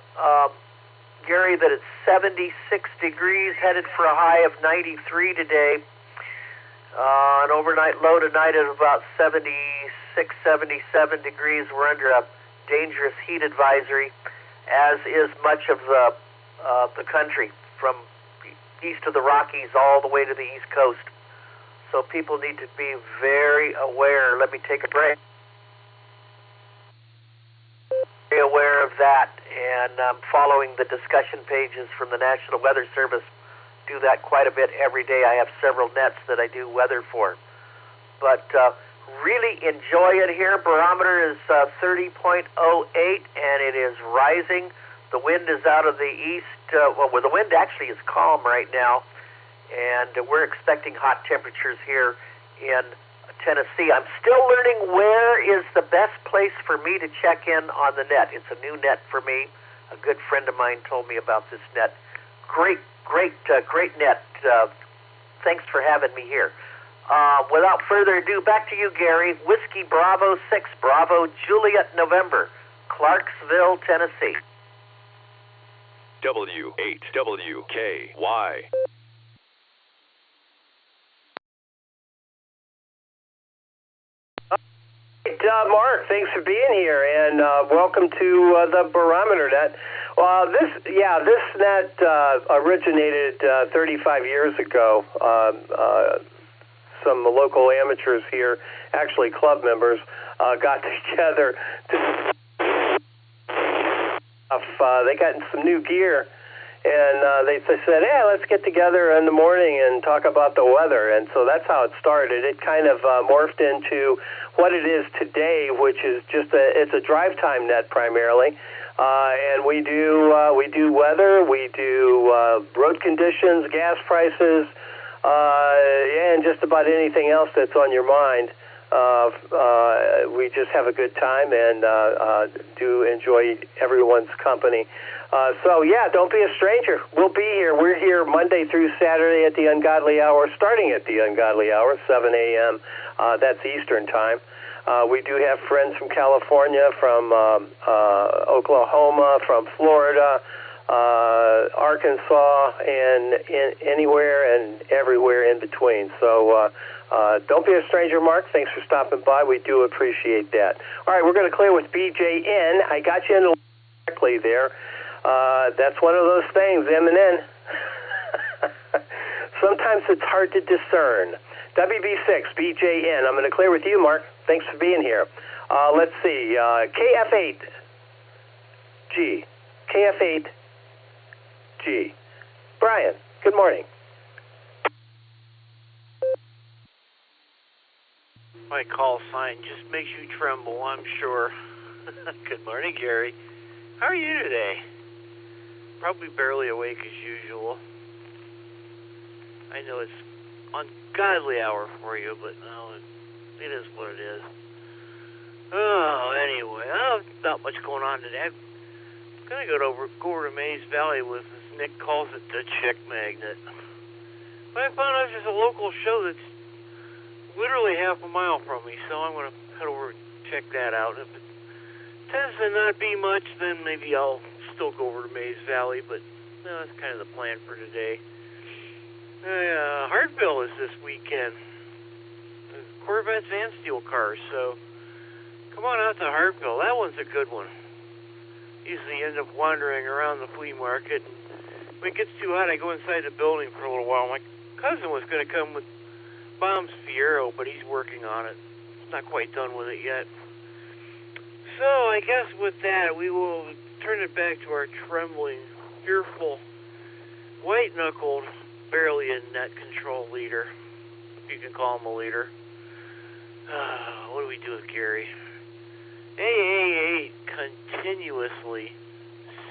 Gary, that it's 76 degrees, headed for a high of 93 today. An overnight low tonight at about 76, 77 degrees. We're under a dangerous heat advisory, as is much of the country, from east of the Rockies all the way to the East Coast. So people need to be very aware. Let me take a break. Very aware of that, and I'm following the discussion pages from the National Weather Service. Do that quite a bit every day. I have several nets that I do weather for. But really enjoy it here. Barometer is 30.08, and it is rising. The wind is out of the east. The wind actually is calm right now, and we're expecting hot temperatures here in Tennessee. I'm still learning where is the best place for me to check in on the net. It's a new net for me. A good friend of mine told me about this net. Great net. Thanks for having me here. Without further ado, back to you, Gary. Whiskey Bravo 6, Bravo Juliet November, Clarksville, Tennessee. W8WKY. Mark, thanks for being here, and welcome to the Barometer Net. Well, this net originated 35 years ago. Some local amateurs here, actually club members, got together. They got some new gear, and they said, "Hey, let's get together in the morning and talk about the weather." And so that's how it started. It kind of morphed into what it is today, which is it's a drive time net primarily, and we do weather, we do road conditions, gas prices, and just about anything else that's on your mind. We just have a good time and do enjoy everyone's company. So yeah, don't be a stranger. We'll be here. We're here Monday through Saturday at the ungodly hour, starting at the ungodly hour, 7 a.m. That's Eastern time. We do have friends from California, from Oklahoma, from Florida, Arkansas, and anywhere and everywhere in between. So don't be a stranger, Mark. Thanks for stopping by. We do appreciate that. All right, we're going to clear with BJN. I got you in the correctly there. That's one of those things, M and N. Sometimes it's hard to discern. WB6, BJN. I'm going to clear with you, Mark. Thanks for being here. Let's see. KF8G. KF8G. Brian, good morning. My call sign just makes you tremble, I'm sure. Good morning, Gary. How are you today? Probably barely awake as usual. I know it's ungodly hour for you, but no, it is what it is. Oh, anyway, not much going on today. I'm gonna go over to Mays Valley with, as Nick calls it, the chick magnet. But I found out there's a local show that's literally half a mile from me, so I'm gonna head over and check that out. If it tends to not be much, then maybe I'll still go over to Mays Valley, but no, that's kind of the plan for today. Hartville is this weekend. Corvettes and steel cars, so come on out to Hartville. That one's a good one. Usually end up wandering around the flea market. When it gets too hot, I go inside the building for a little while. My cousin was going to come with Bombs Fiero, but he's working on it. He's not quite done with it yet. So I guess with that, we will turn it back to our trembling, fearful, white-knuckled, barely a net control leader, if you can call him a leader. What do we do with Gary? AA8, continuously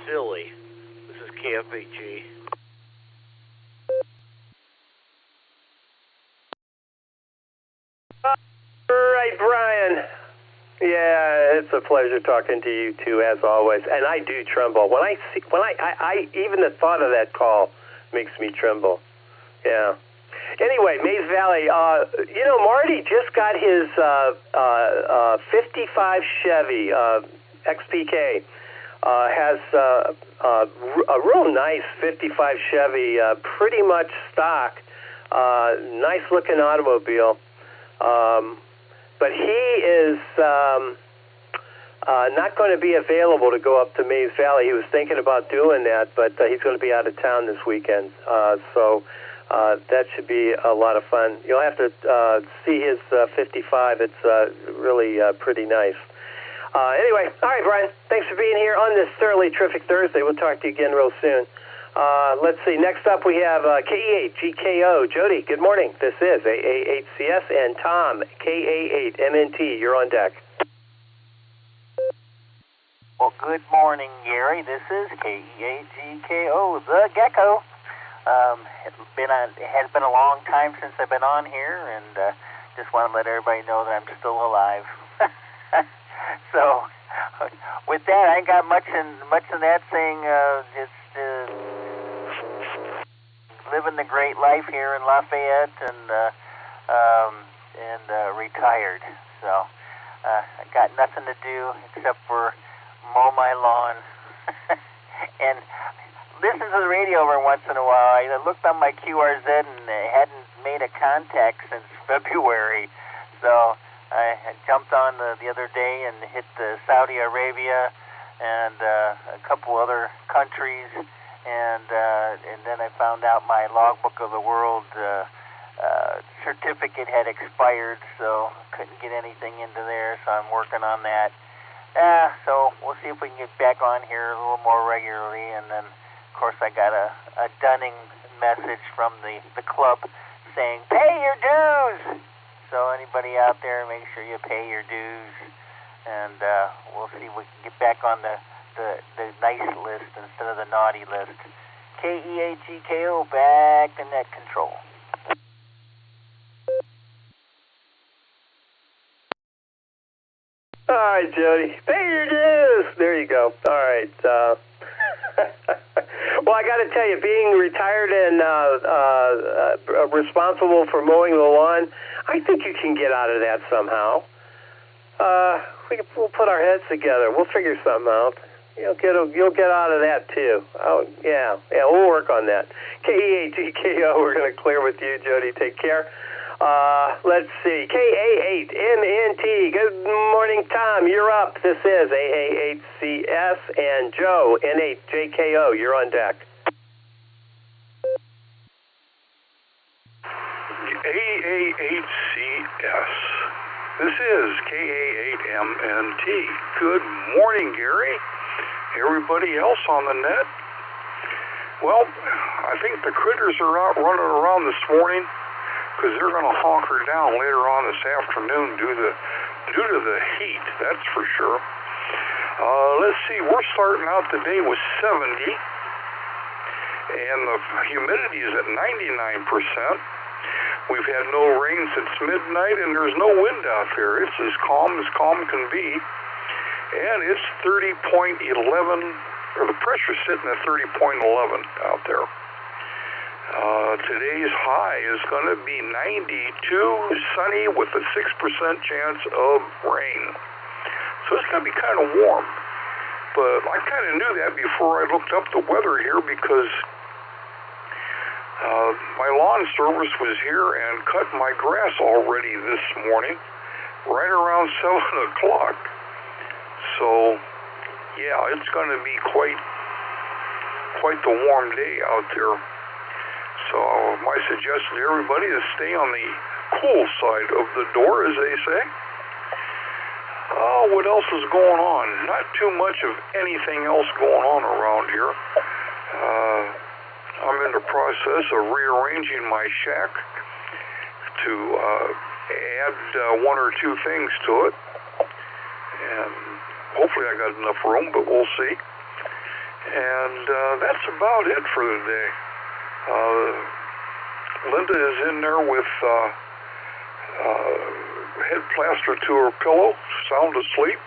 silly. This is KF8G. All right, Brian. Yeah, it's a pleasure talking to you too, as always. And I do tremble when I even the thought of that call makes me tremble. Yeah. Anyway, Mays Valley. Marty just got his 55 Chevy XPK. Has a real nice 55 Chevy, pretty much stock. Nice looking automobile. But he is not going to be available to go up to Mays Valley. He was thinking about doing that, but he's going to be out of town this weekend. So that should be a lot of fun. You'll have to see his 55. It's really pretty nice. Anyway, all right, Brian. Thanks for being here on this thoroughly terrific Thursday. We'll talk to you again real soon. Let's see. Next up, we have KE8GKO. Jody, good morning. This is AA8CS and Tom, KA8MNT. You're on deck. Well, good morning, Gary. This is KE8GKO, the Gecko. It has been a long time since I've been on here, and just want to let everybody know that I'm still alive. So, with that, I ain't got much in that saying. Just living the great life here in Lafayette, and retired. So, I got nothing to do except for mow my lawn and listen to the radio every once in a while. I looked on my QRZ and hadn't made a contact since February, so I had jumped on the other day and hit Saudi Arabia and a couple other countries, and then I found out my logbook of the world certificate had expired, so couldn't get anything into there, so I'm working on that. So we'll see if we can get back on here a little more regularly, and then, of course, I got a dunning message from the club saying, pay your dues! So anybody out there, make sure you pay your dues, and we'll see if we can get back on the nice list instead of the naughty list. KEAGKO, back to net control. All right, Jody. Pay your dues. There you go. All right. Well, I got to tell you, being retired and responsible for mowing the lawn, I think you can get out of that somehow. We'll put our heads together. We'll figure something out. You'll get out of that too. Oh, yeah. We'll work on that. KEAGKO. We're going to clear with you, Jody. Take care. Let's see. KA8MNT. Good morning, Tom. You're up. This is AA8CS and Joe N8JKO. You're on deck. AA8CS. This is KA8MNT. Good morning, Gary. Everybody else on the net? Well, I think the critters are out running around this morning because they're going to honker down later on this afternoon due to the heat, that's for sure. Let's see, we're starting out the day with 70, and the humidity is at 99%. We've had no rain since midnight, and there's no wind out there. It's as calm can be, and it's 30.11, or the pressure's sitting at 30.11 out there. Today's high is going to be 92, sunny with a 6% chance of rain. So it's going to be kind of warm. But I kind of knew that before I looked up the weather here because my lawn service was here and cut my grass already this morning, right around 7 o'clock. So, yeah, it's going to be quite the warm day out there. So my suggestion to everybody is stay on the cool side of the door, as they say. What else is going on? Not too much of anything else going on around here. I'm in the process of rearranging my shack to add one or two things to it. And hopefully I got enough room, but we'll see. And that's about it for the day. Linda is in there with head plaster to her pillow, sound asleep.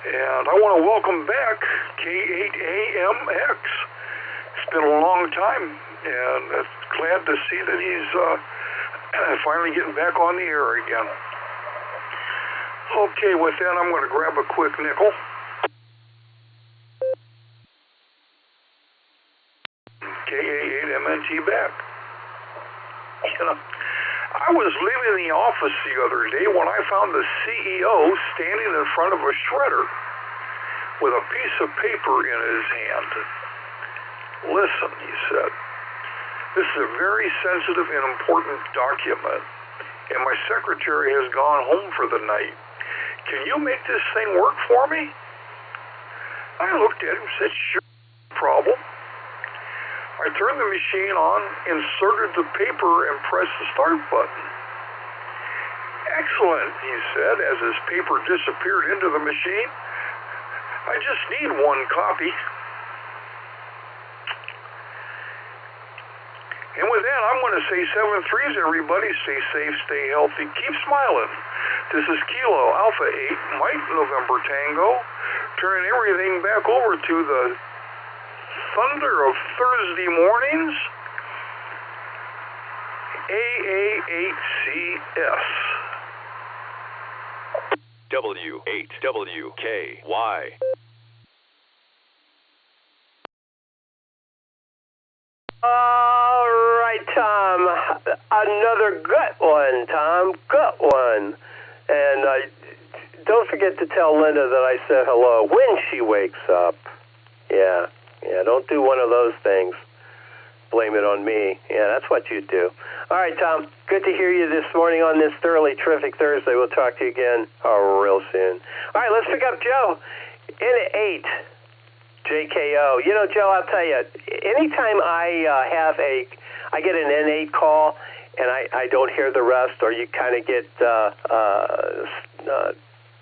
And I want to welcome back K8AMX. It's been a long time, and glad to see that he's finally getting back on the air again. Okay, with that, I'm going to grab a quick nickel. KA8MNT back. I was leaving the office the other day when I found the CEO standing in front of a shredder with a piece of paper in his hand. Listen, he said, this is a very sensitive and important document, and my secretary has gone home for the night. Can you make this thing work for me? I looked at him and said, sure, no problem. I turned the machine on, inserted the paper, and pressed the start button. Excellent, he said, as his paper disappeared into the machine. I just need one copy. And with that, I'm going to say 7 threes, everybody. Stay safe, stay healthy, keep smiling. This is Kilo Alpha 8, Mike November Tango, turning everything back over to the thunder of Thursday mornings, AA8CS. W8WKY. All right, Tom. Another gut one, Tom. Gut one. And don't forget to tell Linda that I said hello when she wakes up. Yeah, don't do one of those things. Blame it on me. Yeah, that's what you do. All right, Tom, good to hear you this morning on this thoroughly terrific Thursday. We'll talk to you again real soon. All right, let's pick up Joe in 8 JKO. You know, Joe, I'll tell you, anytime I get an N8 call and I don't hear the rest, or you kind of get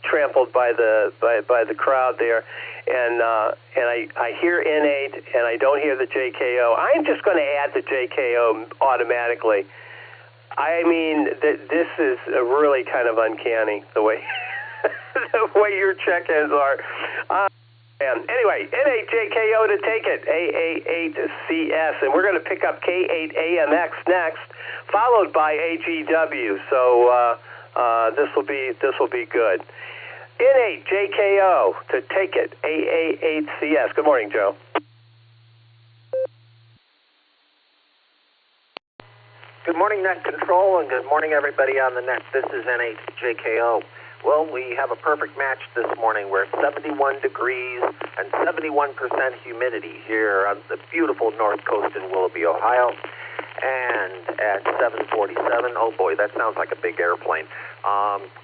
trampled by the crowd there, and I hear N8 and I don't hear the JKO, I'm just going to add the JKO automatically. I mean, this is really kind of uncanny the way the way your check-ins are. Anyway, N8JKO to take it, AA8CS, and we're going to pick up K8AMX next, followed by AGW. So this will be good. N8JKO to take it, AA8CS. Good morning, Joe. Good morning, Net Control, and good morning, everybody on the net. This is N8JKO. Well, we have a perfect match this morning. We're at 71 degrees and 71% humidity here on the beautiful north coast in Willoughby, Ohio. And at 7:47, oh boy, that sounds like a big airplane.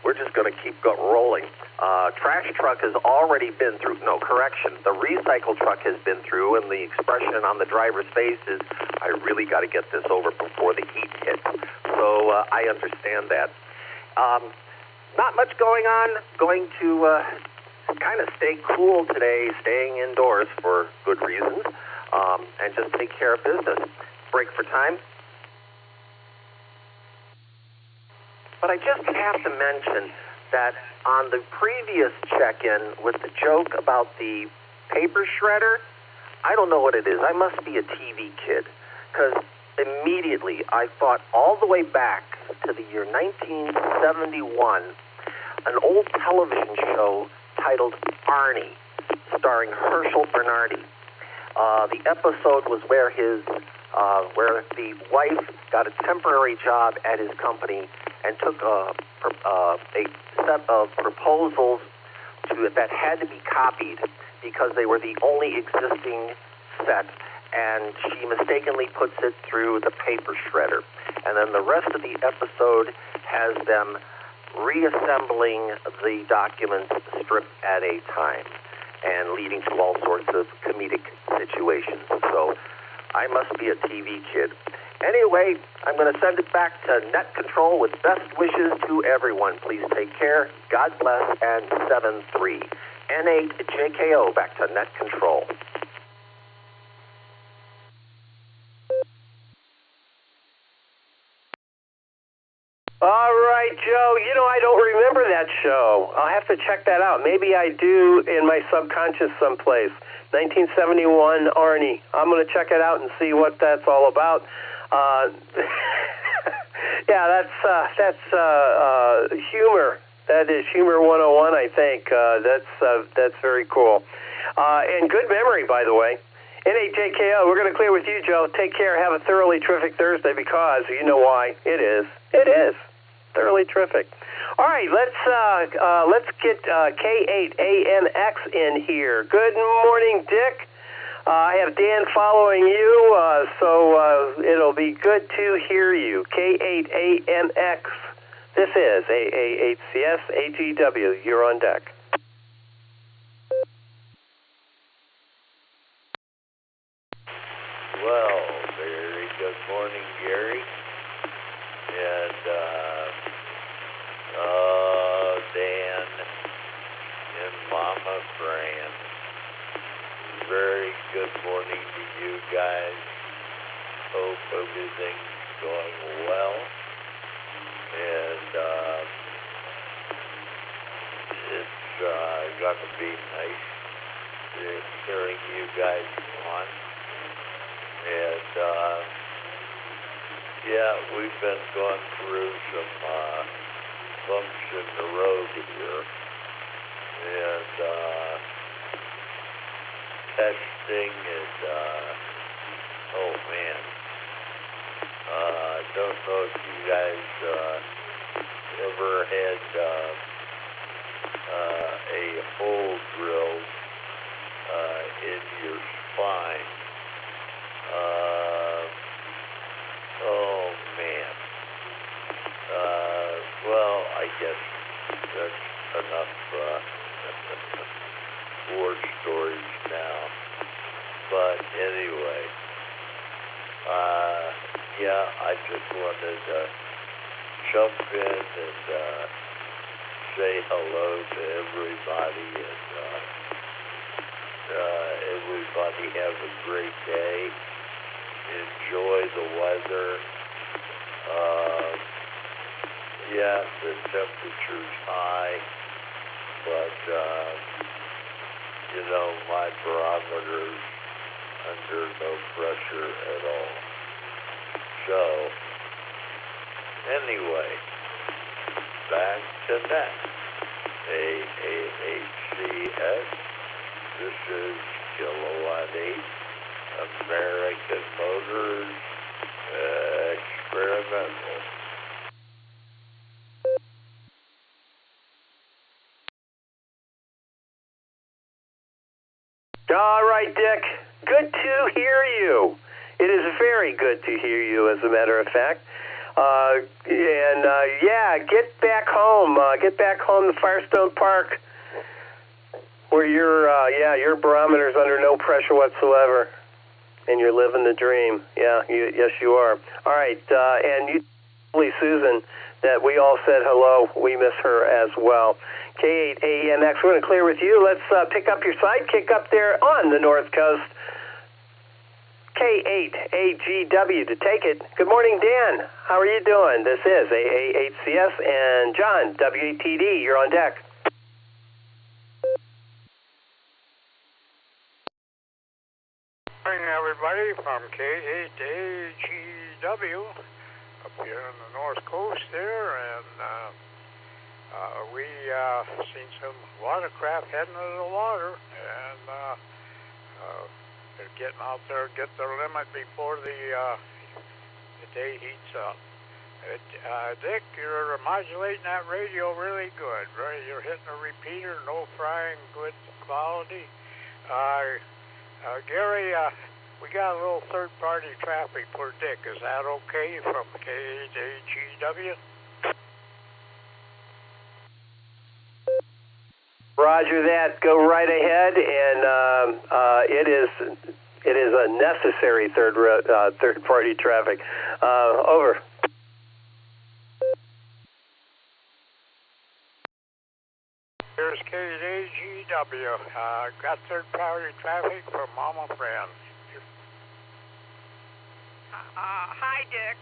We're just going to keep rolling. Trash truck has already been through, no, correction, the recycle truck has been through, and the expression on the driver's face is, I really got to get this over before the heat hits. So I understand that. Not much going on. Going to kind of stay cool today, staying indoors for good reasons, and just take care of business. Break for time. But I just have to mention that on the previous check-in with the joke about the paper shredder, I don't know what it is. I must be a TV kid, because immediately I thought all the way back to the year 1971, an old television show titled Arnie, starring Herschel Bernardi. The episode was where where the wife got a temporary job at his company and took a set of proposals that had to be copied because they were the only existing set, and she mistakenly puts it through the paper shredder. And then the rest of the episode has them reassembling the documents strip at a time and leading to all sorts of comedic situations. So I must be a TV kid. Anyway, I'm going to send it back to Net Control with best wishes to everyone. Please take care. God bless, and 7-3. N8JKO back to Net Control. All right, Joe. You know, I don't remember that show. I'll have to check that out. Maybe I do in my subconscious someplace. 1971 Arnie. I'm going to check it out and see what that's all about. Yeah, that's humor. That is humor 101, I think. That's very cool. And good memory, by the way. N8JKO, we're going to clear with you, Joe. Take care. Have a thoroughly terrific Thursday, because you know why. It is. It is thoroughly terrific. All right, let's get K8AMX in here. Good morning, Dick. I have Dan following you, so it'll be good to hear you. K8AMX. This is AA8CS AGW. You're on deck. Well, very good morning, Gary. And Dan and Mama Fran. Very good morning to you guys. Hope everything's going well. And it's going to be nice hearing you guys on. And yeah, we've been going through some bumps in the road here. And testing is, oh man, I don't know if you guys ever had a hole drilled in your spine? Oh man. Well, I guess that's enough war stories now. But anyway, yeah, I just wanted to jump in and say hello to everybody, and everybody have a great day. Enjoy the weather. Yeah, the temperature's high, but you know, my barometer's under no pressure at all. So, anyway, back to net. AAHCS. This is Kilowatt 8, American Motors, Experimental. All right, Dick. Good to hear you. It is very good to hear you, as a matter of fact. Yeah, get back home. Get back home to Firestone Park, where your barometer's under no pressure whatsoever, and you're living the dream. Yeah, yes, you are. All right, and you, Susan, that we all said hello. We miss her as well. K8AMX, we're going to clear with you. Let's pick up your sidekick up there on the North Coast. K8AGW to take it. Good morning, Dan. How are you doing? This is AA8CS and John, WATD. You're on deck. Good morning, everybody, from K8AGW up here on the North Coast there, and we seen some watercraft heading into the water, and they're getting out there, get their limit before the day heats up. Dick, you're modulating that radio really good, right? You're hitting a repeater, no frying, good quality. Gary, we got a little third-party traffic for Dick. Is that okay from K8AGW? Roger that. Go right ahead, and it is a necessary third-party traffic. Over. Here's K8AGW. Got third-party traffic from Mama Friend. Hi, Dick.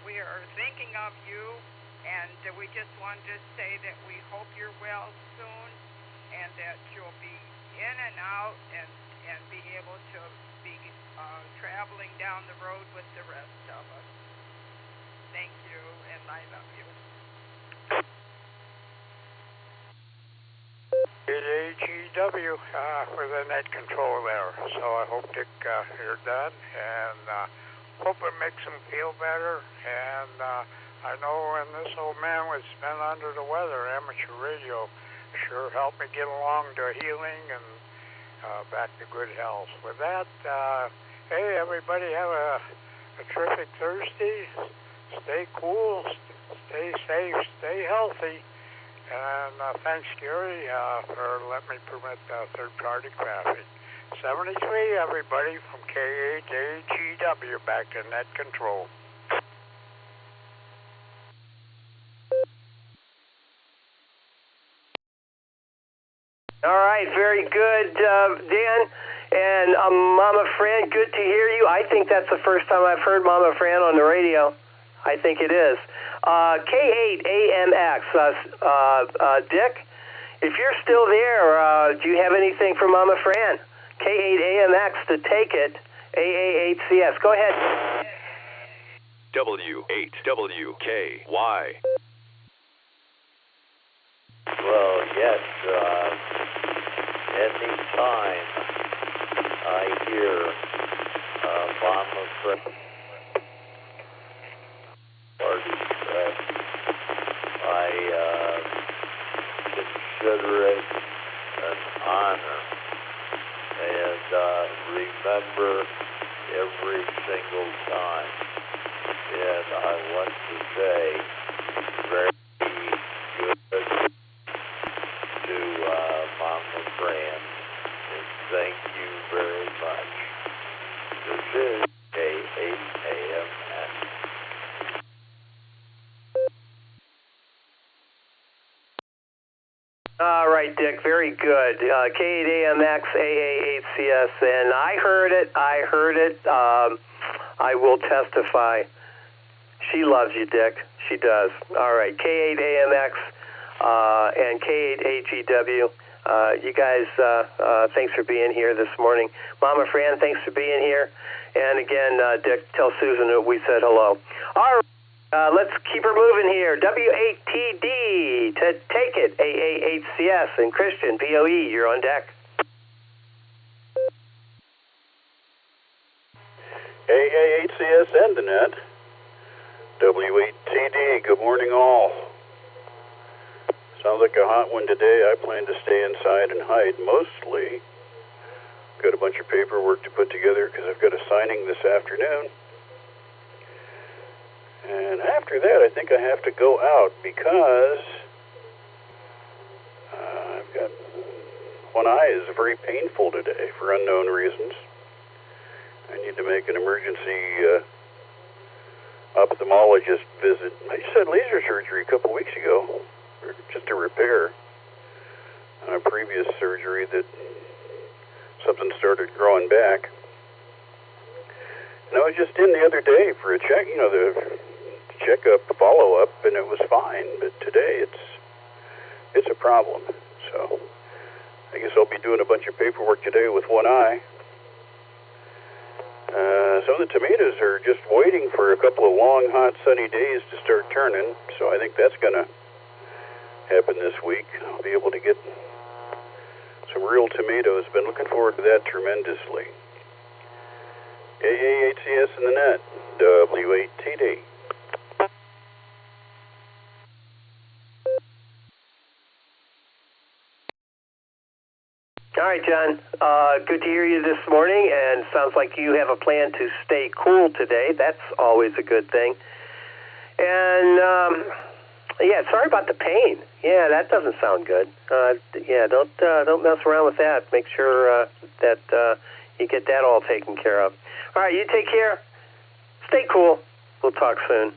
We are thinking of you, and we just wanted to say that we hope you're well soon, and that you'll be in and out and be able to be traveling down the road with the rest of us. Thank you, and I love you. AGW for the net control there. So I hope, Dick, you're done, and hope it makes him feel better. And I know when this old man was been under the weather, amateur radio sure helped me get along to healing and back to good health. With that, hey, everybody, have a terrific Thursday. Stay cool, stay safe, stay healthy. And thanks, Gary, for letting me permit third-party traffic. 73, everybody, from K8AGW, back to net control. All right, very good, Dan. And Mama Fran, good to hear you. I think that's the first time I've heard Mama Fran on the radio. I think it is. K8AMX, Dick, if you're still there, do you have anything for Mama Fran? K8AMX to take it, AA8CS. Go ahead. W8WKY. Well, yes, anytime I hear Mama Fran party, I every single time. And I want to say very good to Mama Fran, and thank you very much. This is K8AMX. All right, Dick, very good. K8AMX, AA8CS, and I heard it. I will testify. She loves you, Dick. She does. All right, K8AMX and K8AGW. You guys, thanks for being here this morning. Mama Fran, thanks for being here. And again, Dick, tell Susan that we said hello. All right. Let's keep her moving here. W8TD to take it. AA8CS and Christian, POE, you're on deck. AA8CS and the net. W8TD, good morning all. Sounds like a hot one today. I plan to stay inside and hide mostly. Got a bunch of paperwork to put together because I've got a signing this afternoon. And after that, I think I have to go out because I've got one eye is very painful today for unknown reasons. I need to make an emergency ophthalmologist visit. I just had laser surgery a couple weeks ago, just a repair on a previous surgery that something started growing back. And I was just in the other day for a check, the checkup, follow-up, and it was fine. But today it's a problem. So I guess I'll be doing a bunch of paperwork today with one eye. Some of the tomatoes are just waiting for a couple of long, hot, sunny days to start turning. So I think that's going to happen this week. I'll be able to get some real tomatoes. Been looking forward to that tremendously. AA8CS in the net, W8TD. All right, John. Good to hear you this morning, and sounds like you have a plan to stay cool today. That's always a good thing. And, sorry about the pain. Yeah, that doesn't sound good. Don't mess around with that. Make sure that you get that all taken care of. All right, you take care. Stay cool. We'll talk soon.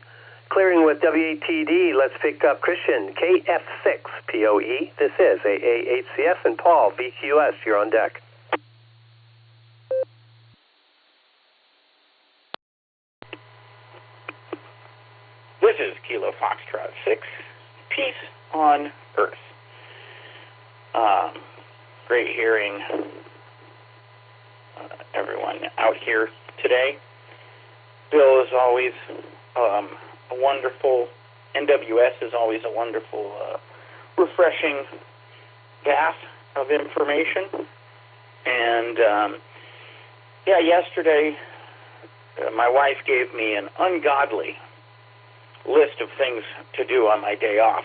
Clearing with W8TD, let's pick up Christian, KF6 POE. This is AA8CS, and Paul, VQS, you're on deck. This is Kilo Foxtrot 6, Peace on Earth. Great hearing everyone out here today. Bill is always a wonderful, NWS is always a wonderful, refreshing bath of information. And, yesterday, my wife gave me an ungodly list of things to do on my day off.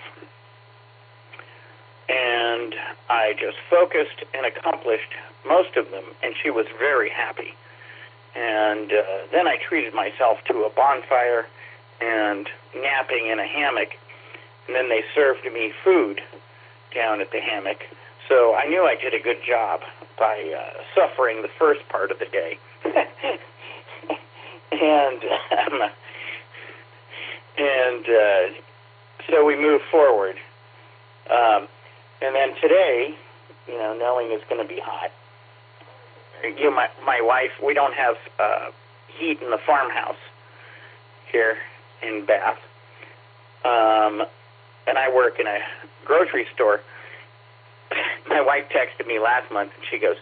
And I just focused and accomplished most of them, and she was very happy. And then I treated myself to a bonfire and napping in a hammock, and then they served me food down at the hammock. So I knew I did a good job by suffering the first part of the day. So we move forward. And then today, knowing it's going to be hot, my wife, we don't have heat in the farmhouse here in Bath. And I work in a grocery store. My wife texted me last month, and she goes,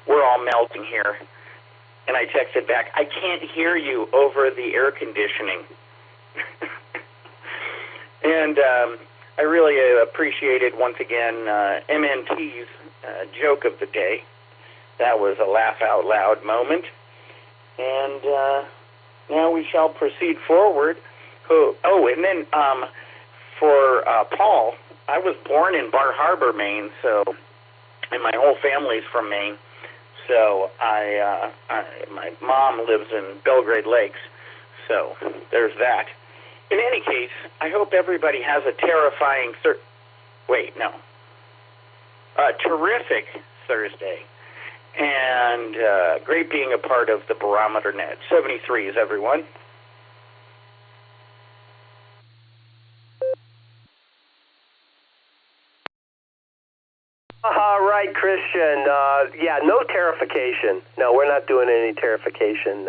"We're all melting here." And I texted back, "I can't hear you over the air conditioning." And I really appreciated, once again, MNT's joke of the day. That was a laugh-out-loud moment. And now we shall proceed forward. And then for Paul, I was born in Bar Harbor, Maine, and my whole family's from Maine. So my mom lives in Belgrade Lakes, so there's that. In any case, I hope everybody has a terrific Thursday, and great being a part of the Barometer Net. 73s, everyone. All right, Christian. No tarification. No, we're not doing any tarification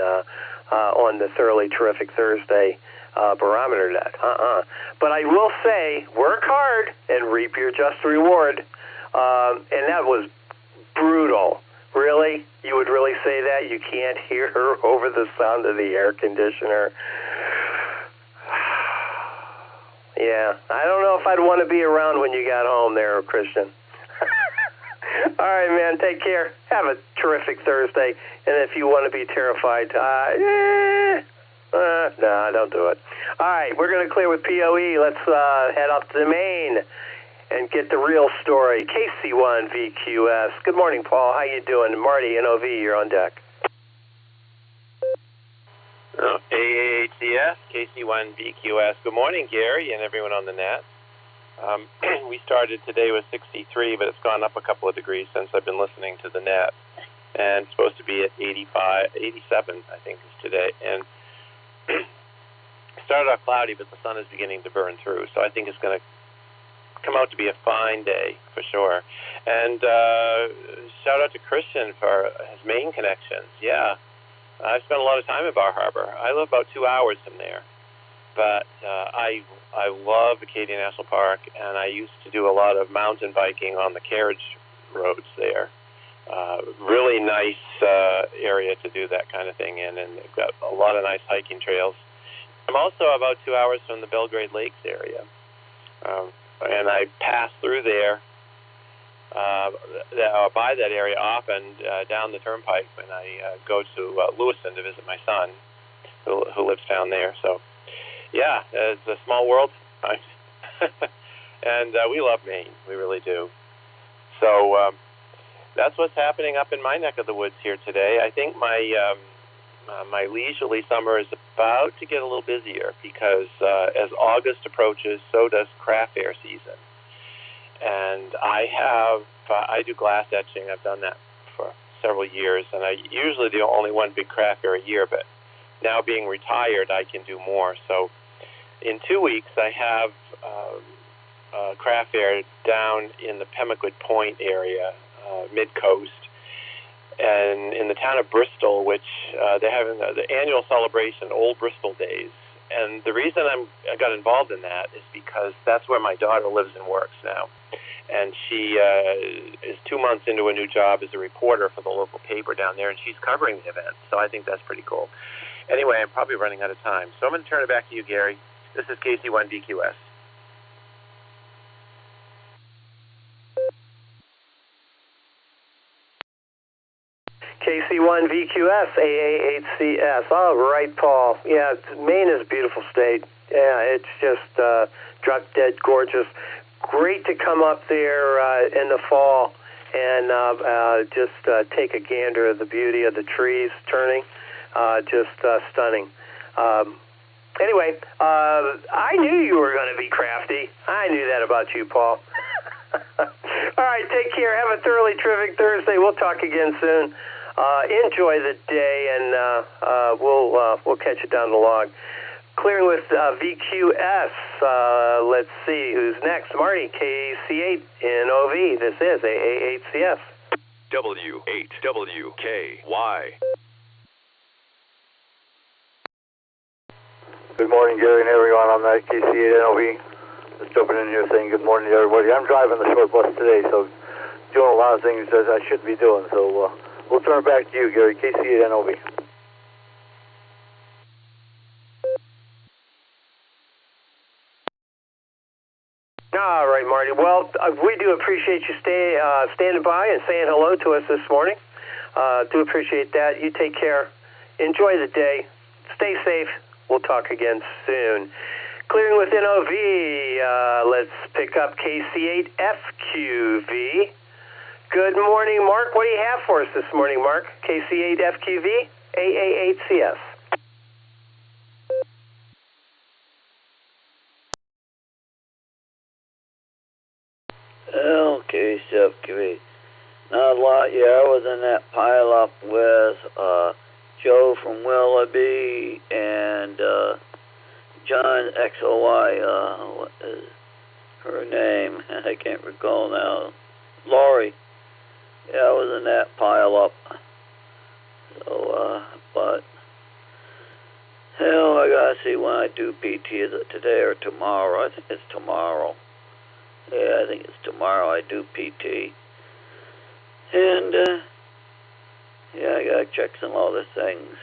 on the Thoroughly Terrific Thursday Barometer Net. But I will say, work hard and reap your just reward. And that was brutal. Really? You would really say that? You can't hear her over the sound of the air conditioner? Yeah, I don't know if I'd want to be around when you got home there, Christian. All right, man, take care. Have a terrific Thursday. And if you want to be terrified, no, don't do it. All right, we're going to clear with POE. Let's head up to Maine and get the real story. KC1VQS. Good morning, Paul. How you doing? Marty, NOV, you're on deck. AACS, KC1VQS. Good morning, Gary, and everyone on the net. We started today with 63, but it's gone up a couple of degrees since I've been listening to the net. And it's supposed to be at 87, I think, is today. And it started off cloudy, but the sun is beginning to burn through. So I think it's going to come out to be a fine day for sure. And shout out to Christian for his Maine connections. Yeah, I've spent a lot of time at Bar Harbor. I live about 2 hours from there. But I love Acadia National Park, and I used to do a lot of mountain biking on the carriage roads there. Really nice area to do that kind of thing in, and they've got a lot of nice hiking trails. I'm also about 2 hours from the Belgrade Lakes area, and I pass through there, by that area often, down the turnpike when I go to Lewiston to visit my son, who lives down there. So, yeah, it's a small world, and we love Maine. We really do. So that's what's happening up in my neck of the woods here today. I think my my leisurely summer is about to get a little busier because as August approaches, so does craft fair season. And I do glass etching. I've done that for several years, and I usually do only one big craft fair a year, but now being retired, I can do more. So in 2 weeks, I have a craft fair down in the Pemaquid Point area, mid-coast, and in the town of Bristol, which they're having the annual celebration, Old Bristol Days. And the reason I got involved in that is because that's where my daughter lives and works now. And she is 2 months into a new job as a reporter for the local paper down there, and she's covering the event. So I think that's pretty cool. Anyway, I'm probably running out of time. So I'm going to turn it back to you, Gary. This is KC1DQS. KC1VQS, AA8CS. All right, Paul. Yeah, Maine is a beautiful state. Yeah, it's just drop dead gorgeous. Great to come up there in the fall and just take a gander of the beauty of the trees turning. Just stunning. Anyway, I knew you were going to be crafty. I knew that about you, Paul. All right, take care. Have a thoroughly terrific Thursday. We'll talk again soon. Enjoy the day, and we'll catch you down the log. Clearing with VQS. Let's see who's next. Marty, KC8NOV. This is AA8CS. W8WKY. Good morning, Gary and everyone. I'm at KC8NOV. Just jumping in here saying good morning to everybody. I'm driving the short bus today, so doing a lot of things that I should be doing. So we'll turn it back to you, Gary. KC8NOV. All right, Marty. Well, we do appreciate you standing by and saying hello to us this morning. Do appreciate that. You take care. Enjoy the day. Stay safe. We'll talk again soon. Clearing with NOV. Let's pick up KC8FQV. Good morning, Mark. What do you have for us this morning, Mark? KC8FQV, AA8CS. Okay, Chef QV. Not a lot. Yeah, I was in that pile-up with Joe from Willoughby and John XOY. What is her name? I can't recall now. Lori. Yeah, I was in that pile-up. So, but hell, I gotta see when I do PT. Is it today or tomorrow? I think it's tomorrow. Yeah, I think it's tomorrow I do PT. And, yeah, I gotta check some other things.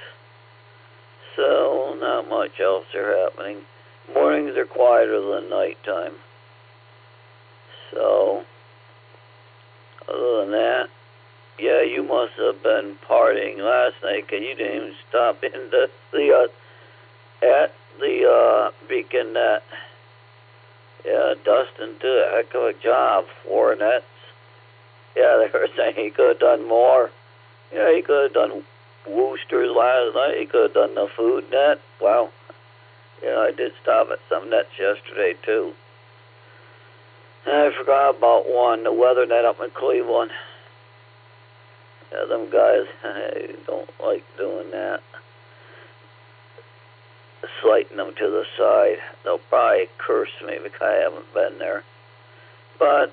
So, not much else are happening. Mornings are quieter than nighttime. So, other than that, yeah, you must have been partying last night, 'cause you didn't even stop into at the Beacon Net. Yeah, Dustin did a heck of a job. 4 nets. Yeah, they were saying he could have done more. Yeah, he could have done Woosters last night. He could have done the food net. Wow. Yeah, I did stop at some nets yesterday, too. And I forgot about one, the weather net up in Cleveland. Yeah, them guys, I don't like doing that. Slighting them to the side. They'll probably curse me because I haven't been there. But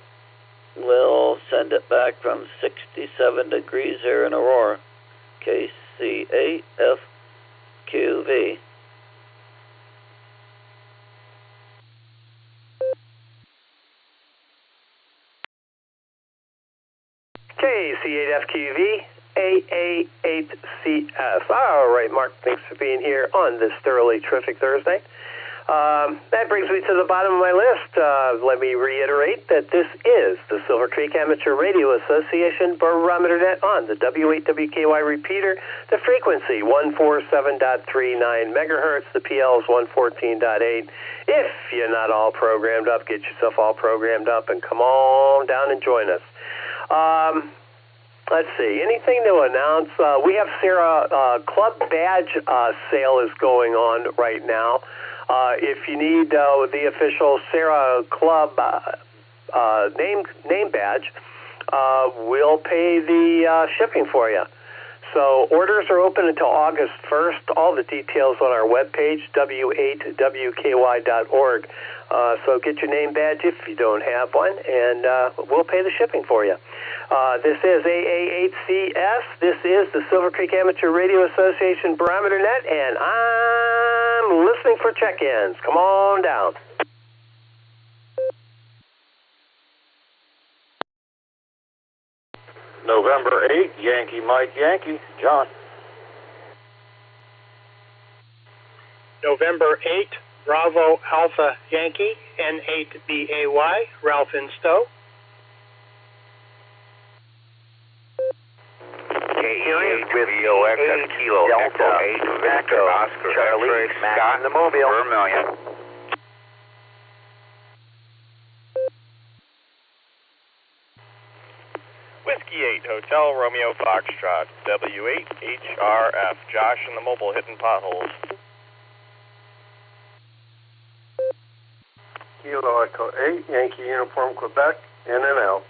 we'll send it back from 67 degrees here in Aurora. KC8FQV. KC8FQV, AA8CS. All right, Mark, thanks for being here on this thoroughly terrific Thursday. That brings me to the bottom of my list. Let me reiterate that this is the Silvercreek Amateur Radio Association Barometer Net on the W8WKY repeater. The frequency 147.39 megahertz. The PL is 114.8. If you're not all programmed up, get yourself all programmed up and come on down and join us. Let's see. Anything to announce? We have Sarah Club Badge sale is going on right now. If you need the official Sarah Club name badge, we'll pay the shipping for you. So orders are open until August 1st. All the details on our webpage, w8wky.org. So get your name badge if you don't have one, and we'll pay the shipping for you. This is AA8CS. This is the Silvercreek Amateur Radio Association Barometer Net, and I'm listening for check-ins. Come on down. November 8, Yankee Mike Yankee, John. November 8, Bravo Alpha Yankee, N8BAY, Ralph in Stowe. VOX at Kilo Delta 8 Victor Oscar Charlie Scott in the Mobile Vermillion. Whiskey 8 Hotel Romeo Foxtrot W8 HRF Josh in the Mobile hitting potholes. Kilo Echo 8 Yankee Uniform Quebec in and out.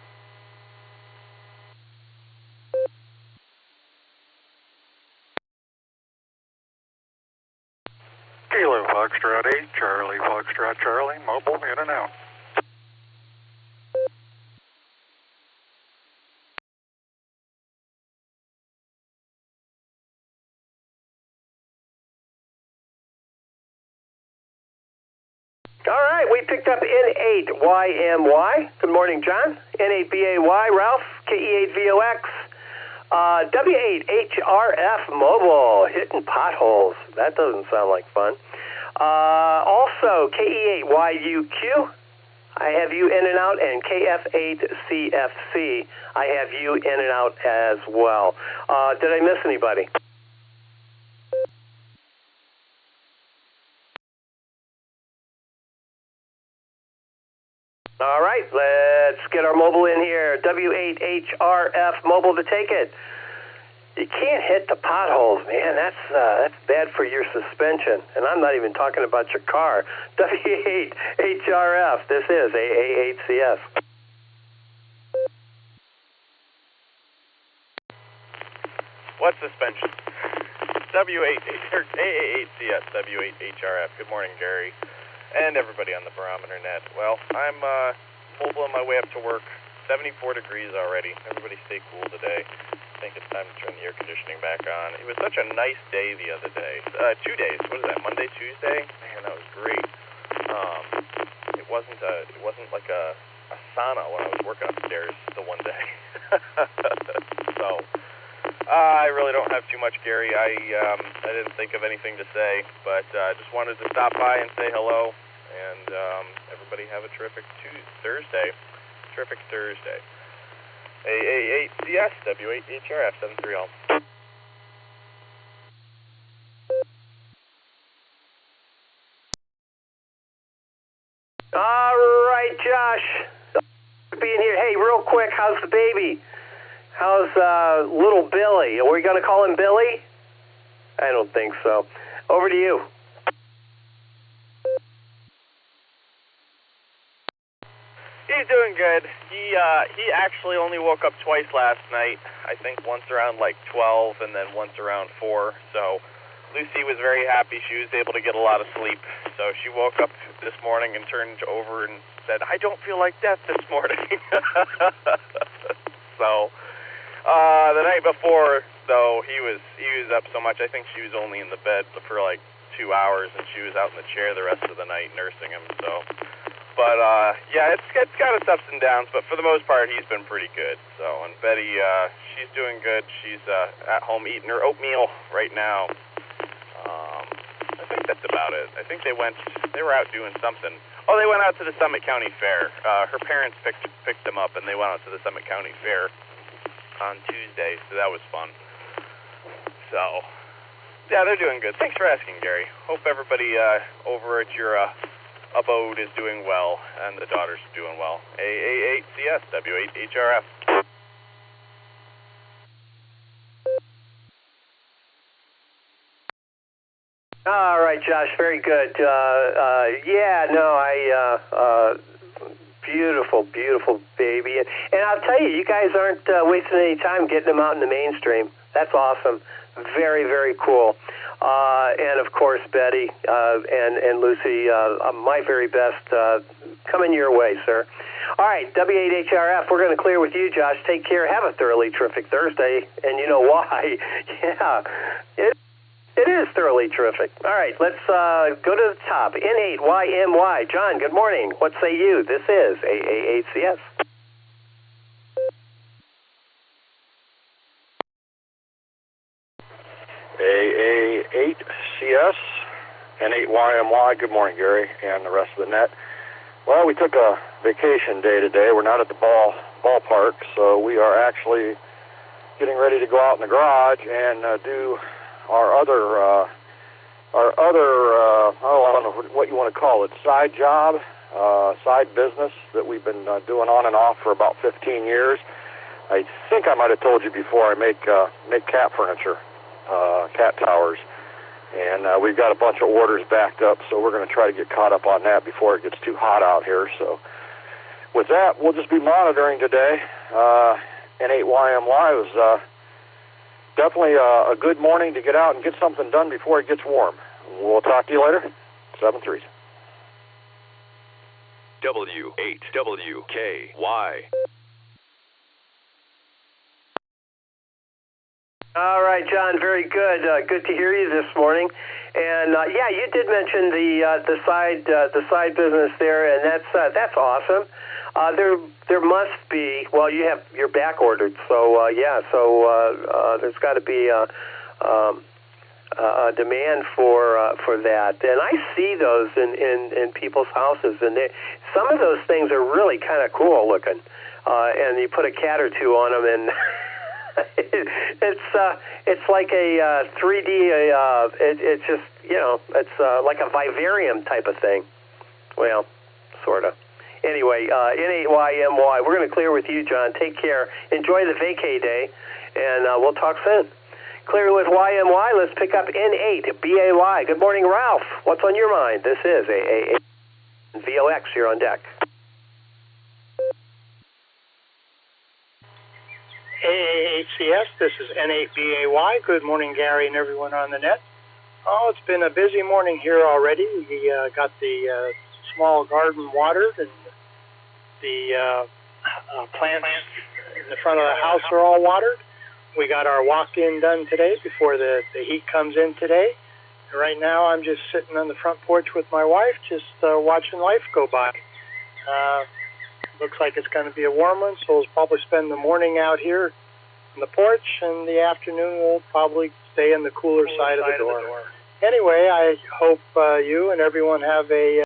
Kilo Foxtrot 8, Charlie Foxtrot Charlie, mobile in and out. All right, we picked up N8YMY. Good morning, John. N8BAY, Ralph, KE8VOX. W8HRF Mobile, hitting potholes. That doesn't sound like fun. Also, KE8YUQ, I have you in and out, and KF8CFC, I have you in and out as well. Did I miss anybody? All right, let's get our mobile in here. W8HRF mobile to take it. You can't hit the potholes, man. That's bad for your suspension. And I'm not even talking about your car. W8HRF, this is AA8CS. What suspension? AA8CS, W8HRF. Good morning, Gary, and everybody on the Barometer Net. Well, I'm mobile on my way up to work. 74 degrees already. Everybody stay cool today. I think it's time to turn the air conditioning back on. It was such a nice day the other day. 2 days. What is that? Monday, Tuesday? Man, that was great. It wasn't like a sauna when I was working upstairs the one day. So I really don't have too much, Gary. I didn't think of anything to say, but I just wanted to stop by and say hello, and everybody have a terrific Thursday. Terrific Thursday. AA8CS, W8HRF, 730. All right, Josh. Being here. Hey, real quick, how's the baby? How's little Billy? Are we going to call him Billy? I don't think so. Over to you. He's doing good. He actually only woke up twice last night. I think once around like 12 and then once around 4. So Lucy was very happy. She was able to get a lot of sleep. So she woke up this morning and turned over and said, "I don't feel like death this morning." So the night before, though, he was up so much. I think she was only in the bed for like 2 hours, and she was out in the chair the rest of the night nursing him. So. But, yeah, it's got its ups and downs, but for the most part, he's been pretty good. So, and Betty, she's doing good. She's at home eating her oatmeal right now. I think that's about it. I think they were out doing something. Oh, they went out to the Summit County Fair. Her parents picked them up, and they went out to the Summit County Fair on Tuesday, so that was fun. So, yeah, they're doing good. Thanks for asking, Gary. Hope everybody over at your abode is doing well, and the daughters are doing well. AA8CS, W8HRF. All right, Josh, very good. Beautiful, beautiful baby. And I'll tell you, you guys aren't wasting any time getting them out in the mainstream. That's awesome. Very, very cool. And of course, Betty and Lucy, my very best coming your way, sir. All right, W8HRF, we're going to clear with you, Josh. Take care. Have a thoroughly terrific Thursday. And you know why? Yeah, it is thoroughly terrific. All right, let's go to the top. N8YMY. John, good morning. What say you? This is AA8CS. AA8CS, N8YMY. Good morning, Gary, and the rest of the net. Well, we took a vacation day today. We're not at the ballpark, so we are actually getting ready to go out in the garage and do our other I don't know what you want to call it, side job, side business that we've been doing on and off for about 15 years. I think I might have told you before, I make cat furniture. Cat towers, and we've got a bunch of orders backed up, so we're going to try to get caught up on that before it gets too hot out here. So with that, we'll just be monitoring today. N8YMY was definitely a good morning to get out and get something done before it gets warm. We'll talk to you later. 7-3. W8WKY. All right, John, very good. Good to hear you this morning. And yeah, you did mention the side business there, and that's awesome. There must be. Well, you're back ordered, so there's got to be a demand for that. And I see those in people's houses, and some of those things are really kind of cool looking. And you put a cat or two on them, and it's like a 3D. It's just it's like a vivarium type of thing. Well, sort of. Anyway, N8YMY. We're going to clear with you, John. Take care. Enjoy the vacay day, and we'll talk soon. Clear with YMY. Let's pick up N8BAY. Good morning, Ralph. What's on your mind? This is VOX. You're on deck. AAHCS, this is N8BAY. Good morning, Gary and everyone on the net. Oh, it's been a busy morning here already. We got the small garden watered, and the plants in the front of the house are all watered. We got our walk-in done today before the heat comes in today. And right now I'm just sitting on the front porch with my wife, just watching life go by. Looks like it's going to be a warm one, so we'll probably spend the morning out here on the porch, and the afternoon we'll probably stay in the cooler side of the door. Anyway, I hope you and everyone have a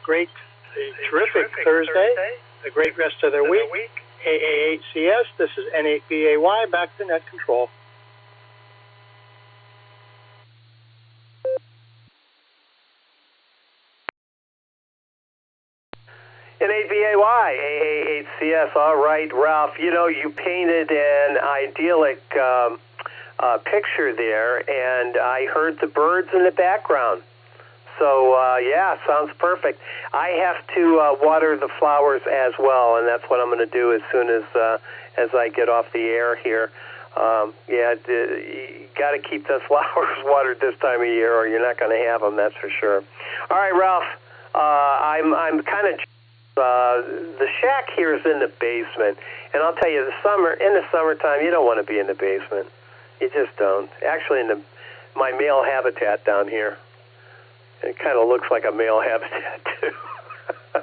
terrific Thursday, a great rest of their week. AAHCS, this is N8BAY, back to net control. N8BAY, AAHCS. All right, Ralph, you painted an idyllic picture there, and I heard the birds in the background. So, sounds perfect. I have to water the flowers as well, and that's what I'm going to do as soon as I get off the air here. You got to keep the flowers watered this time of year, or you're not going to have them, that's for sure. All right, Ralph, I'm kind of... the shack here is in the basement, and I'll tell you, in the summertime, you don't want to be in the basement. You just don't. Actually, in my male habitat down here, it kind of looks like a male habitat too. All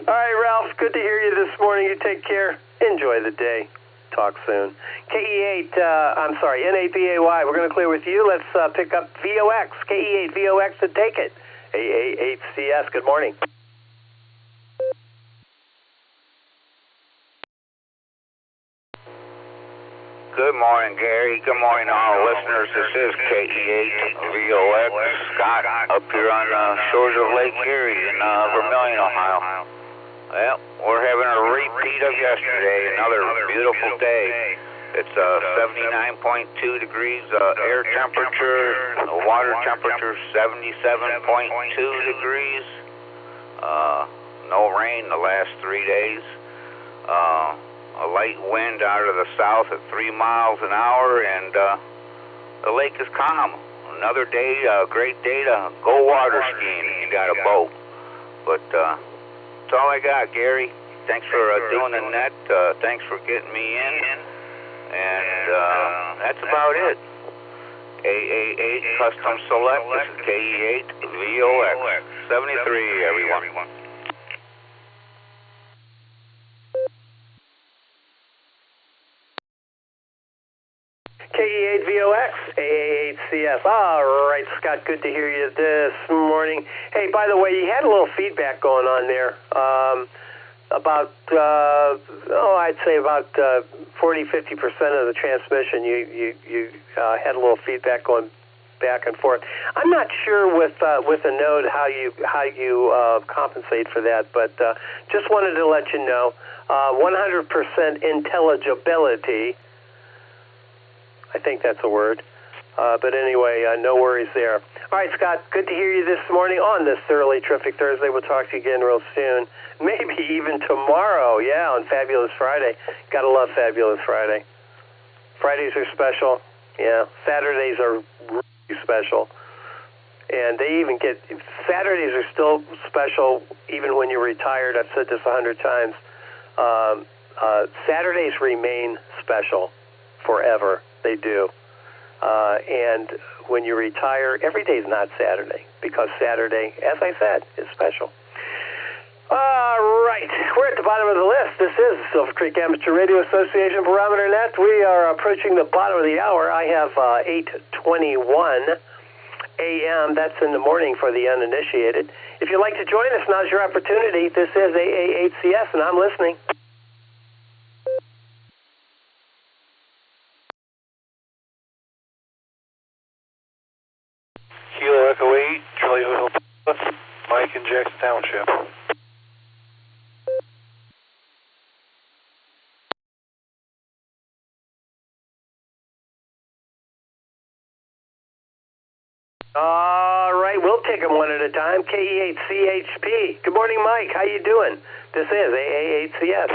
right, Ralph, good to hear you this morning. You take care. Enjoy the day. Talk soon. N8BAY. We're going to clear with you. Let's pick up VOX. KE8 VOX and take it. AAHCS. Good morning. Good morning, Gary. Good morning to all listeners. This is KE8 VOX, Scott, up here on the shores of Lake Erie in Vermilion, Ohio. Well, we're having a repeat of yesterday, another beautiful day. It's 79.2 degrees air temperature, the water temperature 77.2 degrees. No rain the last 3 days. A light wind out of the south at 3 miles an hour, and the lake is calm. Another day, a great day to go water skiing if you got a boat. But that's all I got, Gary. Thanks for doing the net. Thanks for getting me in. And that's about it. AA8 Custom Select. This is KE8 VOX 73, everyone. KE8 VOX, AAHCS. All right, Scott, good to hear you this morning. Hey, by the way, you had a little feedback going on there I'd say about 40-50% of the transmission. You had a little feedback going back and forth. I'm not sure with a node how you compensate for that, but just wanted to let you know 100% intelligibility. I think that's a word. But anyway, no worries there. All right, Scott, good to hear you this morning on this thoroughly terrific Thursday. We'll talk to you again real soon. Maybe even tomorrow, on Fabulous Friday. Gotta love Fabulous Friday. Fridays are special. Saturdays are really special. And they even Saturdays are still special even when you're retired. I've said this 100 times. Saturdays remain special forever. They do. And when you retire, every day is not Saturday, because Saturday, as I said, is special. All right, we're at the bottom of the list. This is the Silvercreek Amateur Radio Association Barometer Net. We are approaching the bottom of the hour. I have 8:21 a.m. That's in the morning for the uninitiated. If you'd like to join us, now's your opportunity. This is AAHCS, and I'm listening. Kilo Echo 8, Charlie Hotel, Mike in Jackson Township. All right, we'll take them one at a time. KE8CHP. Good morning, Mike. How you doing? This is AA8CS.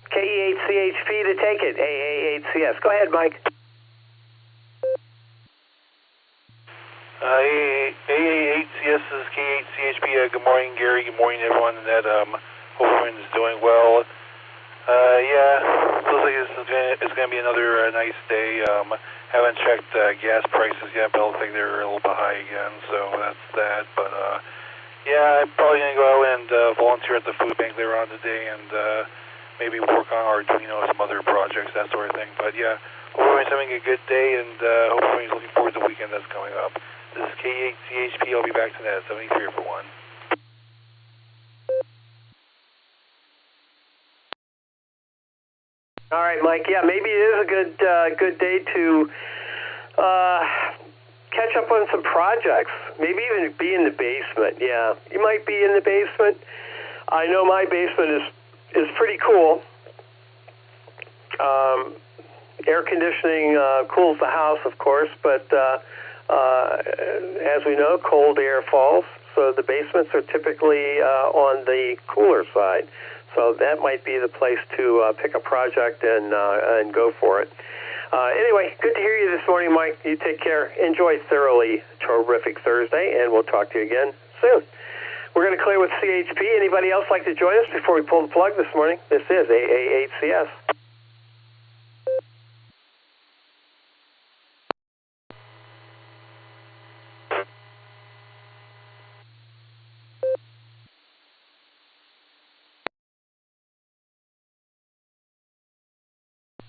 KE8CHP to take it, AA8CS. Go ahead, Mike. AA8CS is K8CHP. Good morning, Gary. Good morning, everyone. That hope everyone is doing well. Looks like it's going to be another nice day. Haven't checked gas prices yet, but it looks like they're a little bit high again, so that's that. But I'm probably going to go out and volunteer at the food bank later on today and maybe work on Arduino, some other projects, that sort of thing. But hope everyone's having a good day, and hope everyone's looking forward to the weekend that's coming up. This is K8CHP. I'll be back to net at 73 for 1. All right, Mike. Yeah, maybe it is a good day to catch up on some projects. Maybe even be in the basement. Yeah, you might be in the basement. I know my basement is pretty cool. Air conditioning cools the house, of course, but as we know, cold air falls, so the basements are typically on the cooler side. So that might be the place to pick a project and go for it. Anyway, good to hear you this morning, Mike. You take care. Enjoy thoroughly terrific Thursday, and we'll talk to you again soon. We're going to clear with CHP. Anybody else like to join us before we pull the plug this morning? This is AA8CS.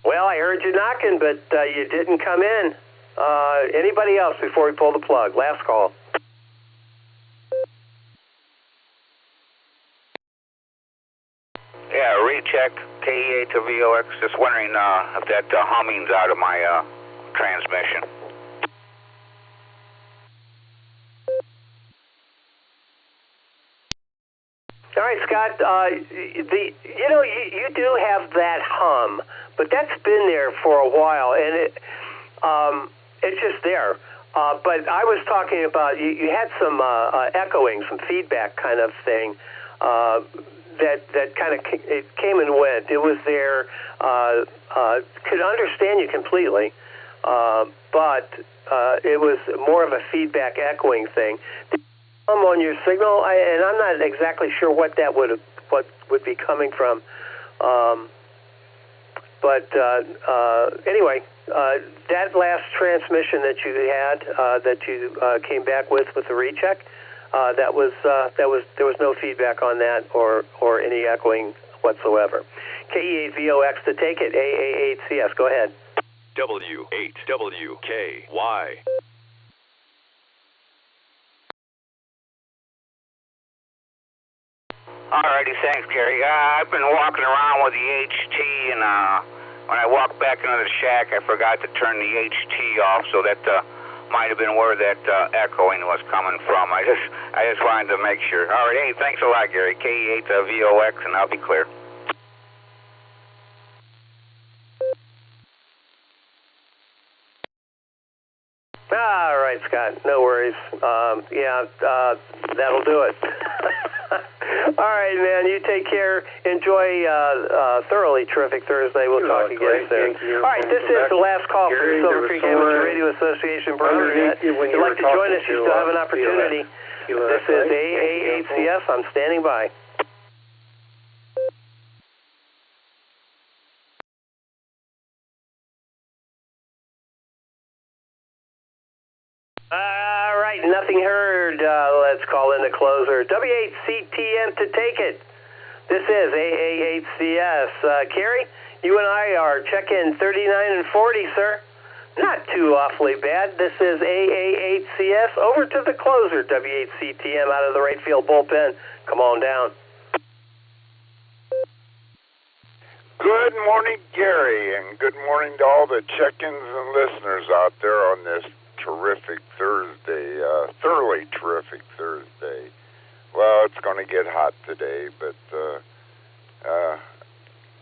Well, I heard you knocking, but you didn't come in. Anybody else before we pull the plug? Last call. Yeah, recheck KE8 to VOX. Just wondering if that humming's out of my transmission. All right, Scott. You do have that hum, but that's been there for a while, and it's just there. But I was talking about you had some echoing, some feedback kind of thing. That kind of it came and went. It was there. Could understand you completely, but it was more of a feedback echoing thing. On your signal, and I'm not exactly sure what that would be coming from. Anyway, that last transmission that you had, that you came back with the recheck, there was no feedback on that or any echoing whatsoever. KE8VOX to take it. AA8CS. Go ahead. W8WKY. Alrighty, thanks, Gary. I've been walking around with the HT, and when I walked back into the shack, I forgot to turn the HT off, so that might have been where that echoing was coming from. I just wanted to make sure. All right, hey, thanks a lot, Gary. KE8 VOX, and I'll be clear. All right, Scott. No worries. That'll do it. All right, man. You take care. Enjoy thoroughly terrific Thursday. We'll talk again soon. All right, this is the last call for the Silvercreek Amateur Radio Association Barometer Net. If you'd like to join us, you still have an opportunity. This is AA8CS. I'm standing by. All right, nothing heard. Let's call in the closer. W8CTM to take it. This is AAHCS. Carrie, you and I are check-in 39 and 40, sir. Not too awfully bad. This is AAHCS. Over to the closer, WHCTM out of the right field bullpen. Come on down. Good morning, Gary, and good morning to all the check-ins and listeners out there on this terrific Thursday, thoroughly terrific Thursday. Well, it's going to get hot today, but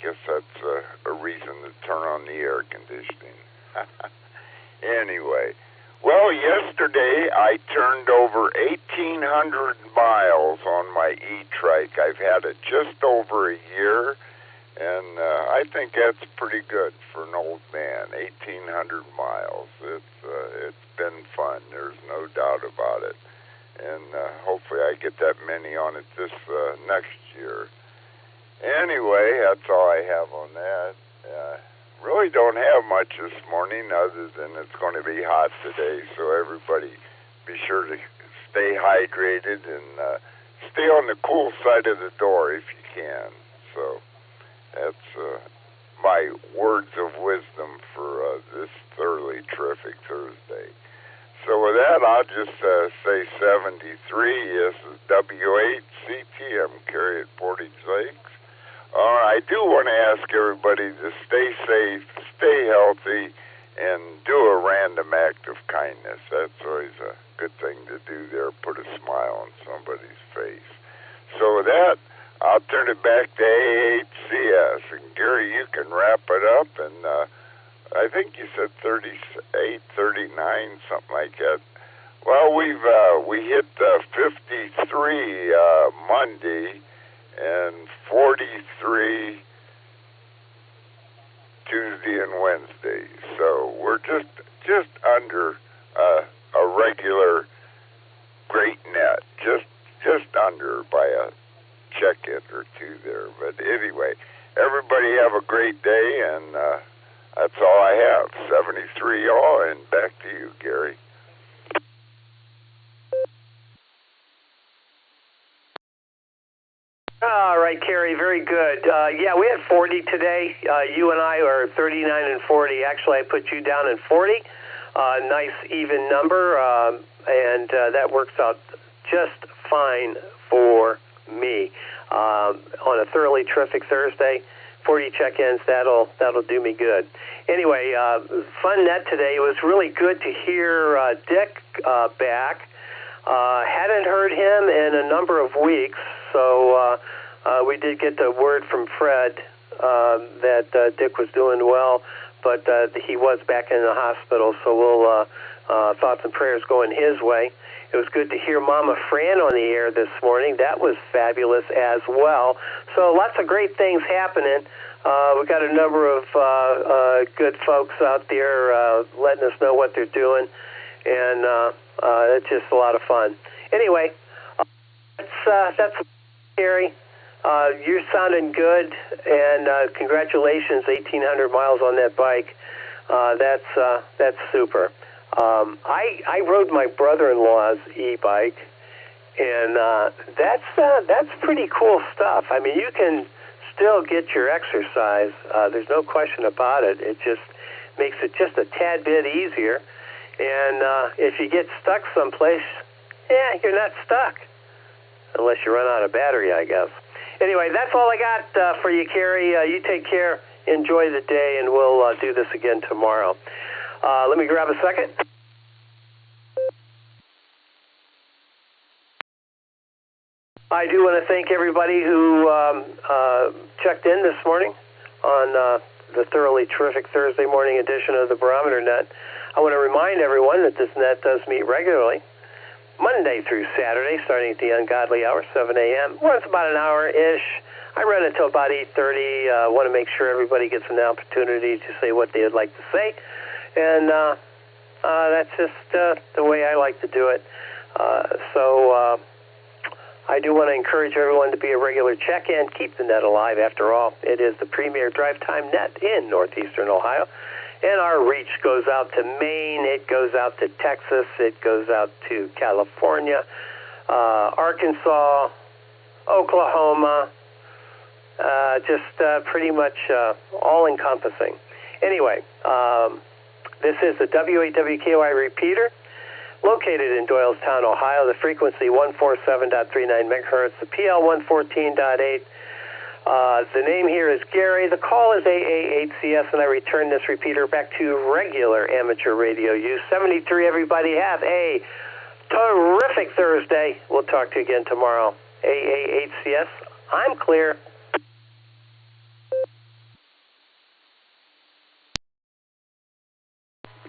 guess that's a reason to turn on the air conditioning. Anyway, well, yesterday I turned over 1,800 miles on my e-trike. I've had it just over a year. And I think that's pretty good for an old man, 1,800 miles. It's been fun. There's no doubt about it. And hopefully I get that many on it this next year. Anyway, that's all I have on that. Really don't have much this morning other than it's going to be hot today. So everybody be sure to stay hydrated and stay on the cool side of the door if you can. So that's my words of wisdom for this thoroughly terrific Thursday. So with that, I'll just say 73. This is W8CTM, Carrie at Portage Lakes. I do want to ask everybody to stay safe, stay healthy, and do a random act of kindness. That's always a good thing to do there, put a smile on somebody's face. So with that, I'll turn it back to AHCS. And Gary, you can wrap it up. And I think you said 38, 39, something like that. Well, we hit 53 Monday and 43 Tuesday and Wednesday. So we're just under a regular great net, just under by a check-in or two there. But anyway, everybody have a great day, and that's all I have. 73 y'all, and back to you, Gary. All right, Carrie, very good. Yeah, we had 40 today. You and I are 39 and 40. Actually, I put you down in 40. Nice even number, and that works out just fine for me. On a thoroughly terrific Thursday, 40 check-ins, that'll do me good. Anyway, fun net today. It was really good to hear Dick back. Hadn't heard him in a number of weeks, so we did get the word from Fred that Dick was doing well, but he was back in the hospital, so we'll thoughts and prayers going his way. It was good to hear Mama Fran on the air this morning. That was fabulous as well. So lots of great things happening. We've got a number of good folks out there letting us know what they're doing, and it's just a lot of fun. Anyway, that's scary. You're sounding good, and congratulations, 1,800 miles on that bike. That's super. I rode my brother-in-law's e-bike, and that's pretty cool stuff. I mean, you can still get your exercise. There's no question about it. It just makes it just a tad bit easier. And if you get stuck someplace, you're not stuck, unless you run out of battery, I guess. Anyway, that's all I got for you, Carrie. You take care. Enjoy the day, and we'll do this again tomorrow. Let me grab a second. I do want to thank everybody who checked in this morning on the thoroughly terrific Thursday morning edition of the Barometer Net. I want to remind everyone that this net does meet regularly, Monday through Saturday, starting at the ungodly hour, 7 a.m. Well, it's about an hour-ish. I run until about 8:30. I want to make sure everybody gets an opportunity to say what they would like to say. And that's just the way I like to do it. So I do want to encourage everyone to be a regular check-in. Keep the net alive. After all, it is the premier drive time net in northeastern Ohio. And our reach goes out to Maine. It goes out to Texas. It goes out to California, Arkansas, Oklahoma, just pretty much all-encompassing. Anyway, this is the WAWKY repeater, located in Doylestown, Ohio. The frequency 147.39 megahertz, the PL 114.8. The name here is Gary. The call is AA8CS, and I return this repeater back to regular amateur radio use. 73, everybody have a terrific Thursday. We'll talk to you again tomorrow. AA8CS, I'm clear.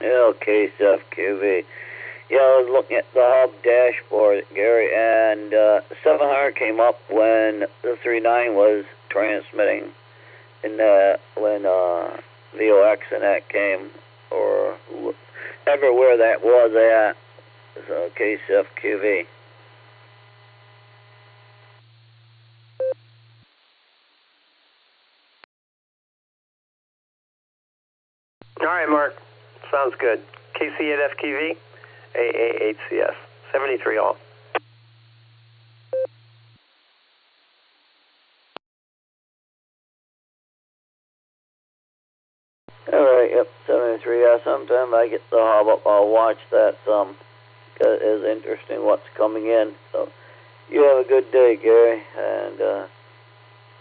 Okay, QV. Yeah, I was looking at the hub dashboard, Gary, and 700 came up when the 39 was transmitting, and when VOX and that came, or everywhere that was at. So, KCFQV. All right, Mark. Sounds good. KC8FQV, AA8CS, 73 all. All right, yep, 73. Yeah, sometime I get the hub up, I'll watch that some. It is interesting what's coming in. So, you have a good day, Gary, and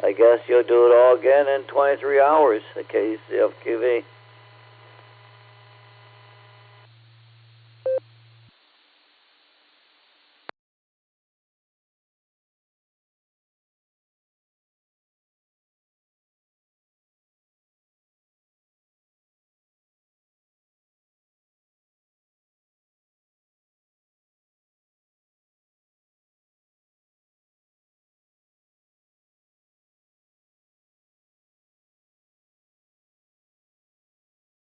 I guess you'll do it all again in 23 hours, the KCFQV.